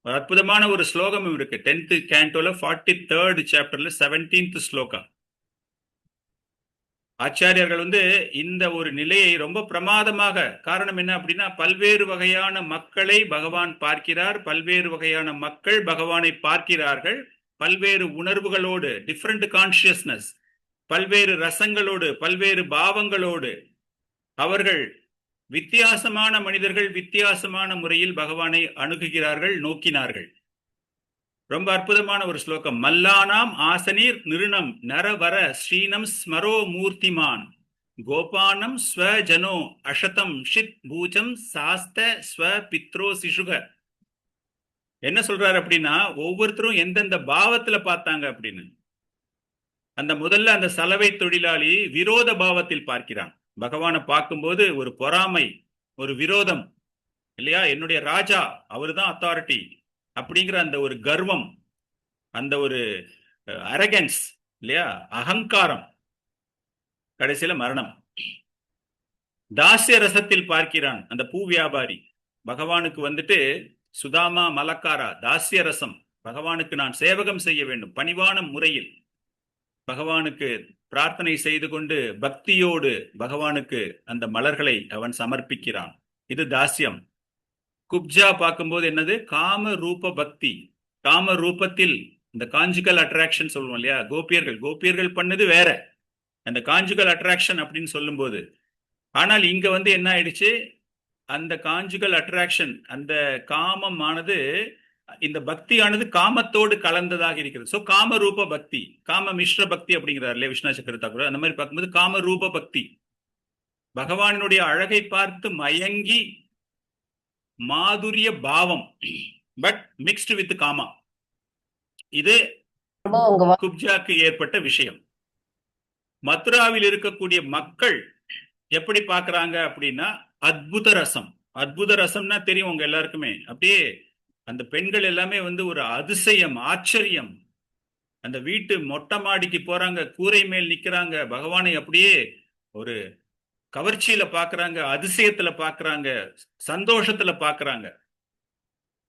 ஒரு அற்புதமான ஒரு ஸ்லோகம் இருக்கு 10th cantoல 43rd chapterல 17th ஸ்லோகா. ஆச்சாரியர்கள் இந்த ஒரு நிலையை ரொம்ப பிரமாதமாக, காரணம் என்ன அப்படின்னா, பல்வேறு வகையான மக்களை பகவான் பார்க்கிறார், பல்வேறு வகையான மக்கள் பகவானை பார்க்கிறார்கள், பல்வேறு உணர்வுகளோடு, டிஃபரண்ட் கான்சியஸ்னஸ், பல்வேறு ரசங்களோடு, பல்வேறு பாவங்களோடு அவர்கள் வித்தியாசமான மனிதர்கள் வித்தியாசமான முறையில் பகவானை அணுகுகிறார்கள், நோக்கினார்கள். ரொம்ப அற்புதமான ஒரு ஸ்லோகம். மல்லானாம் ஆசனீர் நிருணம் நரவர ஸ்ரீனம் ஸ்மரோ மூர்த்திமான் கோபானம் ஸ்வஜனோ அஷதம் ஷித் பூஜம் சாஸ்த ஸ்வ பித்ரோ சிசுக. என்ன சொல்றாரு அப்படின்னா, ஒவ்வொருத்தரும் எந்தெந்த பாவத்துல பார்த்தாங்க அப்படின்னு. முதல்ல அந்த சலவை தொழிலாளி விரோத பாவத்தில் பார்க்கிறான். பகவானை பார்க்கும்போது ஒரு பொறாமை, ஒரு விரோதம் இல்லையா? என்னுடைய ராஜா, அவருதான் அத்தாரிட்டி அப்படிங்கிற அந்த ஒரு கர்வம், அந்த ஒரு அரகன்ஸ் இல்லையா, அகங்காரம், கடைசியில மரணம். தாசிய ரசத்தில் பார்க்கிறான் அந்த பூ வியாபாரி. பகவானுக்கு சுதாமா மலக்காரா, தாசிய ரசம், பகவானுக்கு நான் சேவகம் செய்ய வேண்டும், பணிவான முறையில் பகவானுக்கு பிரார்த்தனை செய்து கொண்டு பக்தியோடு பகவானுக்கு அந்த மலர்களை அவன் சமர்ப்பிக்கிறான். இது தாசியம். குப்ஜா பார்க்கும்போது என்னது? காம ரூப பக்தி. காம ரூபத்தில் இந்த காஞ்சுகல் அட்ராக்ஷன் சொல்லுவோம் இல்லையா, கோபியர்கள் பண்ணது வேற, அந்த காஞ்சுகல் அட்ராக்ஷன் அப்படின்னு சொல்லும்போது. ஆனால் இங்க என்ன ஆயிடுச்சு? அந்த காஞ்சுகல் அட்ராக்ஷன், அந்த காமமானது, இந்த பக்தியானது காமத்தோடு கலந்ததாக இருக்கிறது. சோ காம ரூப பக்தி, காம மிஸ்ர பக்தி அப்படிங்கிறார் இல்லையா விஸ்வநாத சக்கர தாக்கூர். அந்த மாதிரி பார்க்கும்போது காம ரூப பக்தி, பகவானுடைய அழகை பார்த்து மயங்கி மாதுரிய பாவம், பட் மிக்ஸ்டு வித் காமா. இது குப்ஜாக்கு ஏற்பட்ட விஷயம். மதுராவில் இருக்கக்கூடிய மக்கள் எப்படி பார்க்கறாங்க அப்படின்னா, அத்புத ரசம். அத்புத ரசம்னா தெரியும் உங்க எல்லாருக்குமே. அப்படியே அந்த பெண்கள் எல்லாமே ஒரு அதிசயம், ஆச்சரியம். அந்த வீட்டு மொட்டை மாடிக்கு போறாங்க, கூரை மேல் நிக்கிறாங்க, பகவானை அப்படியே ஒரு கவர்ச்சியில பாக்குறாங்க, அதிசயத்துல பாக்குறாங்க, சந்தோஷத்துல பாக்குறாங்க.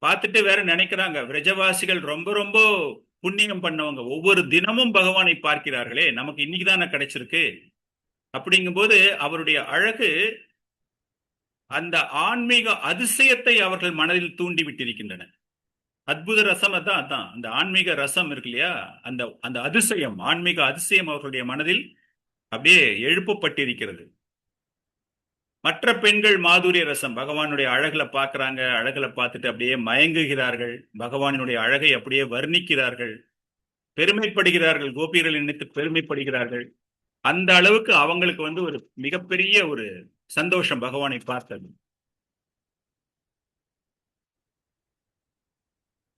பார்த்துட்டு வேற நினைக்கிறாங்க, விரஜவாசிகள் ரொம்ப ரொம்ப புண்ணியம் பண்ணவங்க, ஒவ்வொரு தினமும் பகவானை பார்க்கிறார்களே, நமக்கு இன்னைக்கு தானே கிடைச்சிருக்கு. அப்படிங்கும்போது அவருடைய அழகு, அந்த ஆன்மீக அதிசயத்தை அவர்கள் மனதில் தூண்டி விட்டிருக்கின்றன. அற்புத ரசம் அதான் அதான் அந்த ஆன்மீக ரசம் இருக்கு இல்லையா, அந்த அந்த அதிசயம், ஆன்மீக அதிசயம் அவர்களுடைய மனதில் அப்படியே எழுப்பப்பட்டிருக்கிறது. மற்ற பெண்கள் மாதுரிய ரசம், பகவானுடைய அழகுல பார்க்கறாங்க, அழகுல பார்த்துட்டு அப்படியே மயங்குகிறார்கள், பகவானுடைய அழகை அப்படியே வர்ணிக்கிறார்கள், பெருமைப்படுகிறார்கள், கோபியர்கள் நினைத்து பெருமைப்படுகிறார்கள். அந்த அளவுக்கு அவங்களுக்கு வந்து ஒரு மிகப்பெரிய ஒரு சந்தோஷம் பகவானை பார்த்தது.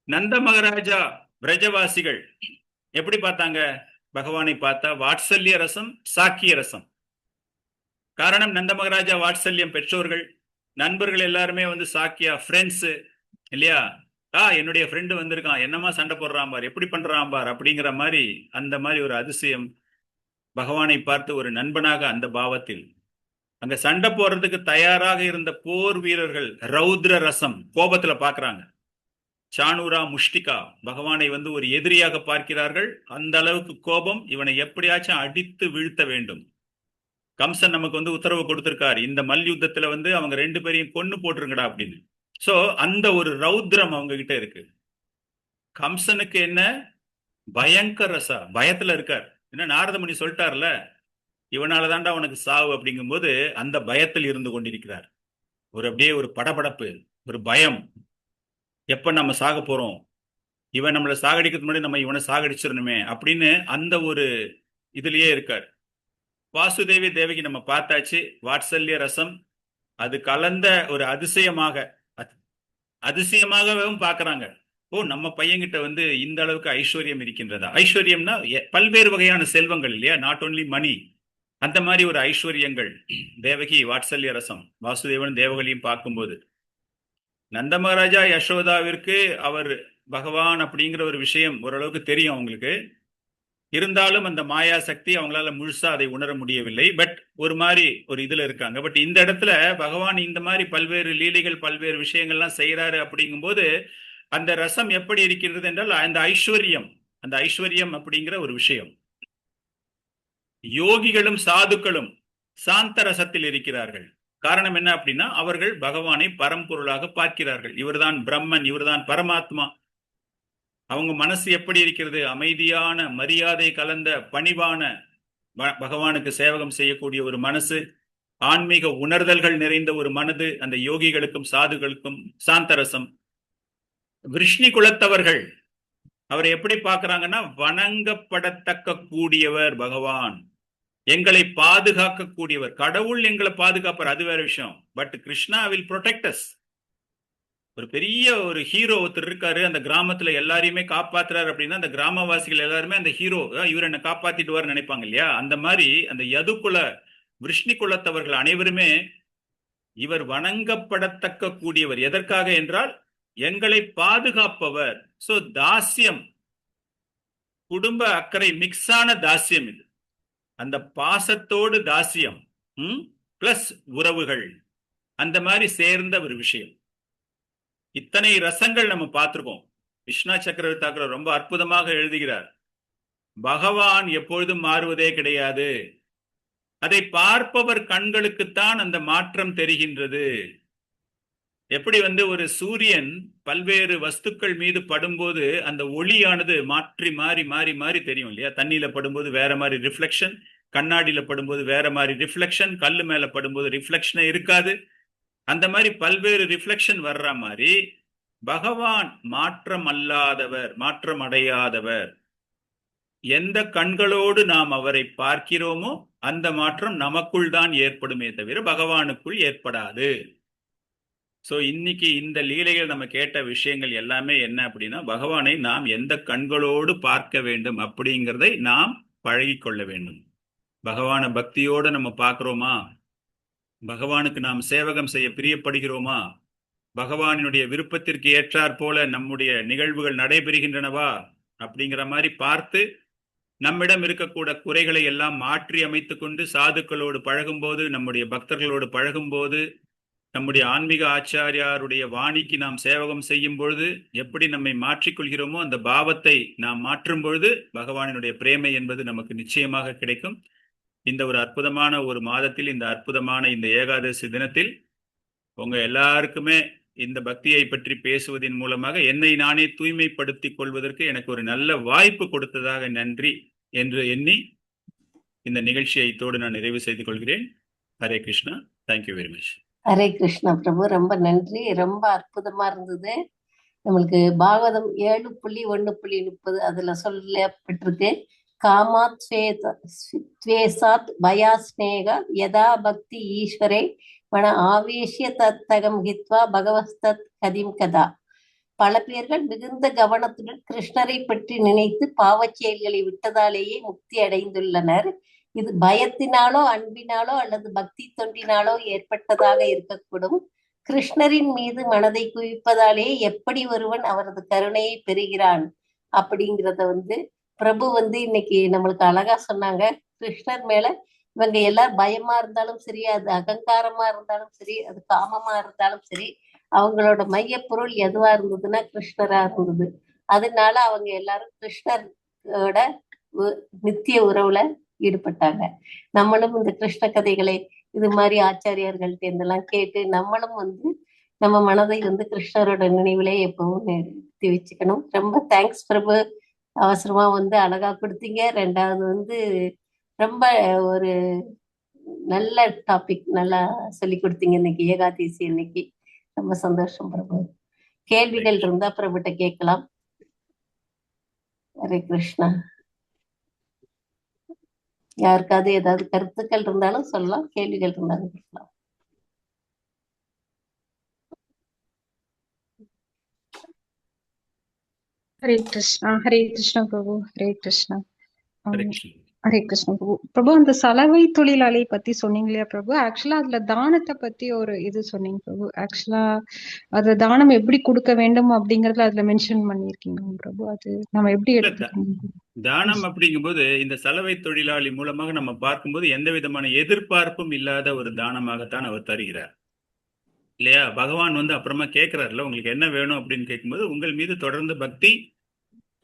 நந்த மகாராஜா பிரஜவாசிகள் எப்படி பார்த்தாங்க பகவானை? பார்த்தா வாத்சல்ய ரசம், சாக்கிய ரசம். காரணம், நந்த மகாராஜா வாத்சல்யம் பெற்றோர்கள், நண்பர்கள் எல்லாருமே வந்து சாக்கியா, ஃப்ரெண்ட்ஸ் இல்லையா? என்னுடைய ஃப்ரெண்டு வந்திருக்கான், என்னமா சண்டை போடுறான் பார், எப்படி பண்றான் பார், அப்படிங்கிற மாதிரி அந்த மாதிரி ஒரு அதிசயம். பகவானை பார்த்து ஒரு நண்பனாக அந்த பாவத்தில் அங்க சண்டை போடுறதுக்கு தயாராக இருந்த போர் வீரர்கள் ரௌத்ர ரசம், கோபத்துல பாக்குறாங்க. சாணூரா முஷ்டிகா, பகவானை வந்து ஒரு எதிரியாக பார்க்கிறார்கள். அந்த அளவுக்கு கோபம், இவனை எப்படியாச்சும் அடித்து வீழ்த்த வேண்டும். கம்சன் நமக்கு வந்து உத்தரவு கொடுத்திருக்காரு, இந்த மல்யுத்தத்துல வந்து அவங்க 2 பேரையும் கொன்னு போட்டுருங்கடா அப்படின்னு. சோ அந்த ஒரு ரௌத்ரம் அவங்க கிட்ட இருக்கு. கம்சனுக்கு என்ன பயங்கர ரசா, பயத்துல இருக்கார். என்ன நாரதமுனி சொல்லிட்டார்ல, இவனாலதான்டா உனக்கு சாவு அப்படிங்கும்போது அந்த பயத்தில் இருந்து கொண்டிருக்கிறார். ஒரு அப்படியே ஒரு படபடப்பு, ஒரு பயம், எப்ப நம்ம சாக போறோம், இவன் நம்மளை சாகடிக்கிறதுக்கு முன்னாடி நம்ம இவனை சாகடிச்சிடணுமே அப்படின்னு அந்த ஒரு இதுலயே இருக்கார். வாசுதேவி தேவகி நம்ம பார்த்தாச்சு, வாத்சல்ய ரசம் அது கலந்த ஒரு அதிசயமாகவும் பார்க்கறாங்க. நம்ம பையன்கிட்ட வந்து இந்த அளவுக்கு ஐஸ்வர்யம் இருக்கின்றதா? ஐஸ்வர்யம்னா பல்வேறு வகையான செல்வங்கள் இல்லையா, நாட் ஓன்லி மணி. அந்த மாதிரி ஒரு ஐஸ்வர்யங்கள். தேவகி வாத்சல்ய ரசம், வாசுதேவன் தேவகளையும் பார்க்கும்போது நந்த மகாராஜா யசோதாவிற்கு அவர் பகவான் அப்படிங்கிற ஒரு விஷயம் ஓரளவுக்கு தெரியும் அவங்களுக்கு. இருந்தாலும் அந்த மாயா சக்தி அவங்களால முழுசா அதை உணர முடியவில்லை. பட் ஒரு மாதிரி ஒரு இதுல இருக்காங்க. பட் இந்த இடத்துல பகவான் இந்த மாதிரி பல்வேறு லீலைகள், பல்வேறு விஷயங்கள்லாம் செய்யறாரு அப்படிங்கும்போது அந்த ரசம் எப்படி இருக்கின்றது என்றால் அந்த ஐஸ்வர்யம் அப்படிங்கிற ஒரு விஷயம். யோகிகளும் சாதுக்களும் சாந்த ரசத்தில் இருக்கிறார்கள். காரணம் என்ன அப்படின்னா, அவர்கள் பகவானை பரம்பொருளாக பார்க்கிறார்கள். இவர்தான் பிரம்மன், இவர்தான் பரமாத்மா. அவங்க மனசு எப்படி இருக்கிறது? அமைதியான, மரியாதை கலந்த, பணிவான, பகவானுக்கு சேவகம் செய்யக்கூடிய ஒரு மனசு, ஆன்மீக உணர்தல்கள் நிறைந்த ஒரு மனது அந்த யோகிகளுக்கும் சாதுகளுக்கும் சாந்தரசம். விஷ்ணு குலத்தவர்கள் அவரை எப்படி பார்க்கறாங்கன்னா, வணங்கப்படத்தக்க கூடியவர் பகவான், எங்களை பாதுகாக்க கூடியவர். கடவுள் எங்களை பாதுகாப்பார், அது வேற விஷயம். But Krishna will protect as. ஒரு பெரிய ஒரு ஹீரோ ஒருத்தர் இருக்காரு, அந்த கிராமத்துல எல்லாரையுமே காப்பாத்துறாரு அப்படின்னா அந்த கிராமவாசிகள் எல்லாருமே அந்த ஹீரோ, இவர் என்ன காப்பாத்திடுவார் நினைப்பாங்க இல்லையா? அந்த மாதிரி அந்த யதுகுல விஷ்ணு குலத்தவர்கள் அனைவருமே இவர் வணங்கப்படத்தக்க கூடியவர். எதற்காக என்றால் எங்களை பாதுகாப்பவர். சோ தாஸ்யம், குடும்ப அக்கறை மிக்ஸான தாஸ்யம் இது. அந்த பாசத்தோடு தாசியம் பிளஸ் உறவுகள், அந்த மாதிரி சேர்ந்த ஒரு விஷயம். இத்தனை ரசங்கள் நம்ம பார்த்திருக்கோம். விஷ்ணா சக்கரவர்த்தி தாக்கூர் ரொம்ப அற்புதமாக எழுதுகிறார், பகவான் எப்பொழுதும் மாறுவதே கிடையாது, அதை பார்ப்பவர் கண்களுக்குத்தான் அந்த மாற்றம் தெரிகின்றது. எப்படி வந்து ஒரு சூரியன் பல்வேறு வஸ்துக்கள் மீது படும்போது அந்த ஒளியானது மாற்றி மாறி மாறி மாறி தெரியும் இல்லையா? தண்ணியில படும்போது வேற மாதிரி ரிஃப்ளெக்ஷன், கண்ணாடியில படும்போது வேற மாதிரி ரிஃப்ளெக்ஷன், கல்லு மேல படும்போது ரிஃப்ளெக்ஷனே இருக்காது. அந்த மாதிரி பல்வேறு ரிஃப்ளெக்ஷன் வர்ற மாதிரி பகவான் மாற்றம் அல்லாதவர், மாற்றம் அடையாதவர். எந்த கண்களோடு நாம் அவரை பார்க்கிறோமோ அந்த மாற்றம் நமக்குள் தான் ஏற்படுமே தவிர பகவானுக்குள் ஏற்படாது. சோ இன்னைக்கு இந்த லீலைகள் நம்ம கேட்ட விஷயங்கள் எல்லாமே என்ன அப்படின்னா, பகவானை நாம் எந்த கண்களோடு பார்க்க வேண்டும் அப்படிங்கிறதை நாம் பழகிக்கொள்ள வேண்டும். பகவான பக்தியோடு நம்ம பார்க்கிறோமா? பகவானுக்கு நாம் சேவகம் செய்ய பிரியப்படுகிறோமா? பகவானுடைய விருப்பத்திற்கு ஏற்றாற் போல நம்முடைய நிகழ்வுகள் நடைபெறுகின்றனவா அப்படிங்கிற மாதிரி பார்த்து நம்மிடம் இருக்கக்கூட குறைகளை எல்லாம் மாற்றி அமைத்துக் கொண்டு சாதுக்களோடு பழகும்போது, நம்முடைய பக்தர்களோடு பழகும்போது, நம்முடைய ஆன்மீக ஆச்சாரியாருடைய வாணிக்கு நாம் சேவகம் செய்யும் பொழுது எப்படி நம்மை மாற்றிக்கொள்கிறோமோ அந்த பாவத்தை நாம் மாற்றும் பொழுது பகவானினுடைய பிரேமை என்பது நமக்கு நிச்சயமாக கிடைக்கும். இந்த ஒரு அற்புதமான ஒரு மாதத்தில், இந்த அற்புதமான இந்த ஏகாதசி தினத்தில் உங்க எல்லாருக்குமே இந்த பக்தியை பற்றி பேசுவதன் மூலமாக என்னை நானே தூய்மைப்படுத்திக் கொள்வதற்கு எனக்கு ஒரு நல்ல வாய்ப்பு கொடுத்ததாக நன்றி என்று எண்ணி இந்த நிகழ்ச்சியை இத்தோடு நான் நிறைவு செய்து கொள்கிறேன். Hare Krishna. Thank you very much.
Hare Krishna Prabhu, ரொம்ப நன்றி. ரொம்ப அற்புதமா இருந்தது. நம்மளுக்கு பாகவதம் 7.1.30 அதுல சொல்லப்பட்டிருக்கு, காமாத் ஸ்வேசாத் பயாஸ்நேக யதா பக்தி ஈஸ்வரே மன ஆவேஷ்ய தத்தகம் ஹித்வா பகவஸ்தத் கதிம் கதா. பல பேர்கள் மிகுந்த கவனத்துடன் கிருஷ்ணரை பற்றி நினைத்து பாவச் செயல்களை விட்டதாலேயே முக்தி அடைந்துள்ளனர். இது பயத்தினாலோ அன்பினாலோ அல்லது பக்தி தொண்டினாலோ ஏற்பட்டதாக இருக்கக்கூடும். கிருஷ்ணரின் மீது மனதை குவிப்பதாலே எப்படி ஒருவன் அவரது கருணையை பெறுகிறான் அப்படிங்கிறத பிரபு இன்னைக்கு நம்மளுக்கு அழகா சொன்னாங்க. கிருஷ்ணர் மேல இவங்க எல்லாரும் பயமா இருந்தாலும் சரி, அது அகங்காரமா இருந்தாலும் சரி, அது காமமா இருந்தாலும் சரி, அவங்களோட மையப்பொருள் எதுவா இருந்ததுன்னா கிருஷ்ணரா இருந்தது. அதனால அவங்க எல்லாரும் கிருஷ்ணரோட நித்திய உறவுல ஈடுபட்டாங்க. நம்மளும் இந்த கிருஷ்ண கதைகளை இது மாதிரி ஆச்சாரியர்கள்ட்ட இருந்தெல்லாம் கேட்டு நம்மளும் நம்ம மனதை கிருஷ்ணரோட நினைவிலே எப்பவும் நிறுத்தி வச்சுக்கணும். ரொம்ப தேங்க்ஸ் பிரபு. அவசரமா அழகா கொடுத்தீங்க. ரெண்டாவது ரொம்ப ஒரு நல்ல டாபிக் நல்லா சொல்லி கொடுத்தீங்க இன்னைக்கு ஏகாதசி இன்னைக்கு. ரொம்ப சந்தோஷம் பிரபு. கேள்விகள் இருந்தா பிரபுட்ட கேட்கலாம். ஹரே கிருஷ்ணா. யாருக்காவது ஏதாவது கருத்துக்கள் இருந்தாலும் சொல்லலாம், கேள்விகள் இருந்தாலும் கேட்கலாம்.
ஹரே கிருஷ்ணா. ஹரே கிருஷ்ணா பிரபு. ஹரே கிருஷ்ணா.
ஹரே கிருஷ்ணா.
ஹரே கிருஷ்ணா பிரபு. பிரபு, அந்த சலவை தொழிலாளி பத்தி சொன்னீங்க இல்லையா பிரபு? ஆக்சுவலா அதுல தானத்தை பத்தி ஒரு இது சொன்னீங்க பிரபு. ஆக்சுவலா அது தானம் எப்படி கொடுக்க வேண்டும் அப்படிங்கறதுல அதுல மென்ஷன் பண்ணிருக்கீங்க பிரபு. அது நம்ம எப்படி எடுத்துக்கணும்?
தானம் அப்படிங்கும்போது இந்த சலவை தொழிலாளி மூலமாக நம்ம பார்க்கும்போது எந்த விதமான எதிர்பார்ப்பும் இல்லாத ஒரு தானமாகத்தான் அவர் தருகிறார் இல்லையா? பகவான் அப்புறமா கேட்கிறாருல, உங்களுக்கு என்ன வேணும் அப்படின்னு கேட்கும்போது, உங்கள் மீது தொடர்ந்து பக்தி,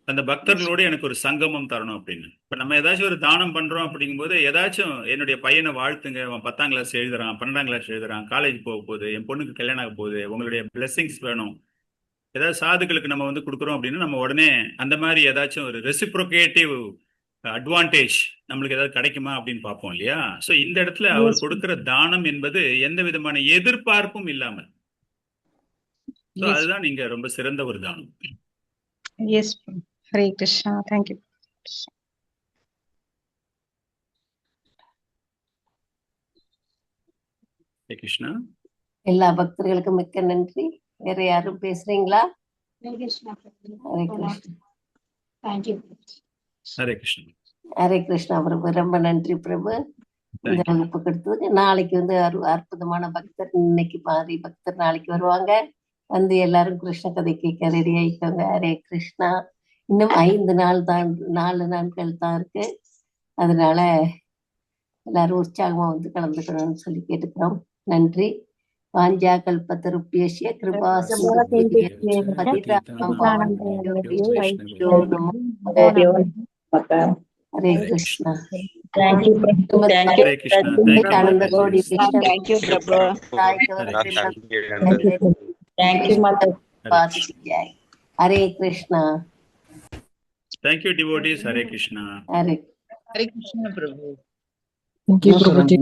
அந்த பக்தர்களோட எனக்கு ஒரு சங்கமம் தரணும் அப்படின்னு. இப்ப நம்ம ஏதாச்சும் ஒரு தானம் பண்றோம் அப்படிங்கும்போது, ஏதாச்சும் என்னுடைய பையனை வாழ்த்துங்க, அவன் 10ஆம் கிளாஸ் எழுதுறான், 12ஆம் கிளாஸ் எழுதுறான், காலேஜ் போக போகுது, என் பொண்ணுக்கு கல்யாணம் ஆக போகுது, உங்களுடைய பிளெஸிங்ஸ் வேணும், ஏதாவது சாதுக்களுக்கு நம்ம கொடுக்குறோம் அப்படின்னா நம்ம உடனே அந்த மாதிரி ஏதாச்சும் ஒரு ரெசிப்ரோகேட்டிவ் அட்வான்டேஜ் நம்மளுக்கு ஏதாவது கிடைக்குமா அப்படின்னு பார்ப்போம் இல்லையா? ஸோ இந்த இடத்துல அவர் கொடுக்கிற தானம் என்பது எந்த விதமான எதிர்பார்ப்பும் இல்லாமல், ஸோ அதுதான் நீங்க ரொம்ப சிறந்த ஒரு தானம்.
எஸ். ஹரே கிருஷ்ணா. தேங்க்யூ.
ஹரே கிருஷ்ணா.
எல்லா பக்தர்களுக்கும் மிக்க நன்றி. வேற யாரும் பேசுறீங்களா? ஹரே கிருஷ்ணா.
ஹரே கிருஷ்ணா.
ஹரே கிருஷ்ணா பிரபு. ரொம்ப நன்றி பிரபு இந்த வகுப்பு கொடுத்ததுக்கு. நாளைக்கு அற்புதமான பக்தர், இன்னைக்கு மாதிரி பக்தர் நாளைக்கு வருவாங்க. எல்லாரும் கிருஷ்ண கதை கேட்க ரெடி ஆயிக்கோங்க. ஹரே கிருஷ்ணா. இன்னும் 4 நாட்கள் தான் இருக்கு. அதனால எல்லாரும் உற்சாகமா கலந்துக்கணும்னு சொல்லி கேட்டுக்கிறோம். நன்றி. வாஞ்சா கல்பத்தருப்யஸ்ய கிருபா ஹரே கிருஷ்ணா.
ஹரே கிருஷ்ணா.
ஆனந்த கோடி Hare Krishna.
Thank you devotees. Hare Krishna.
Hare
Hare Krishna Prabhu.
Thank you, Prabhuji.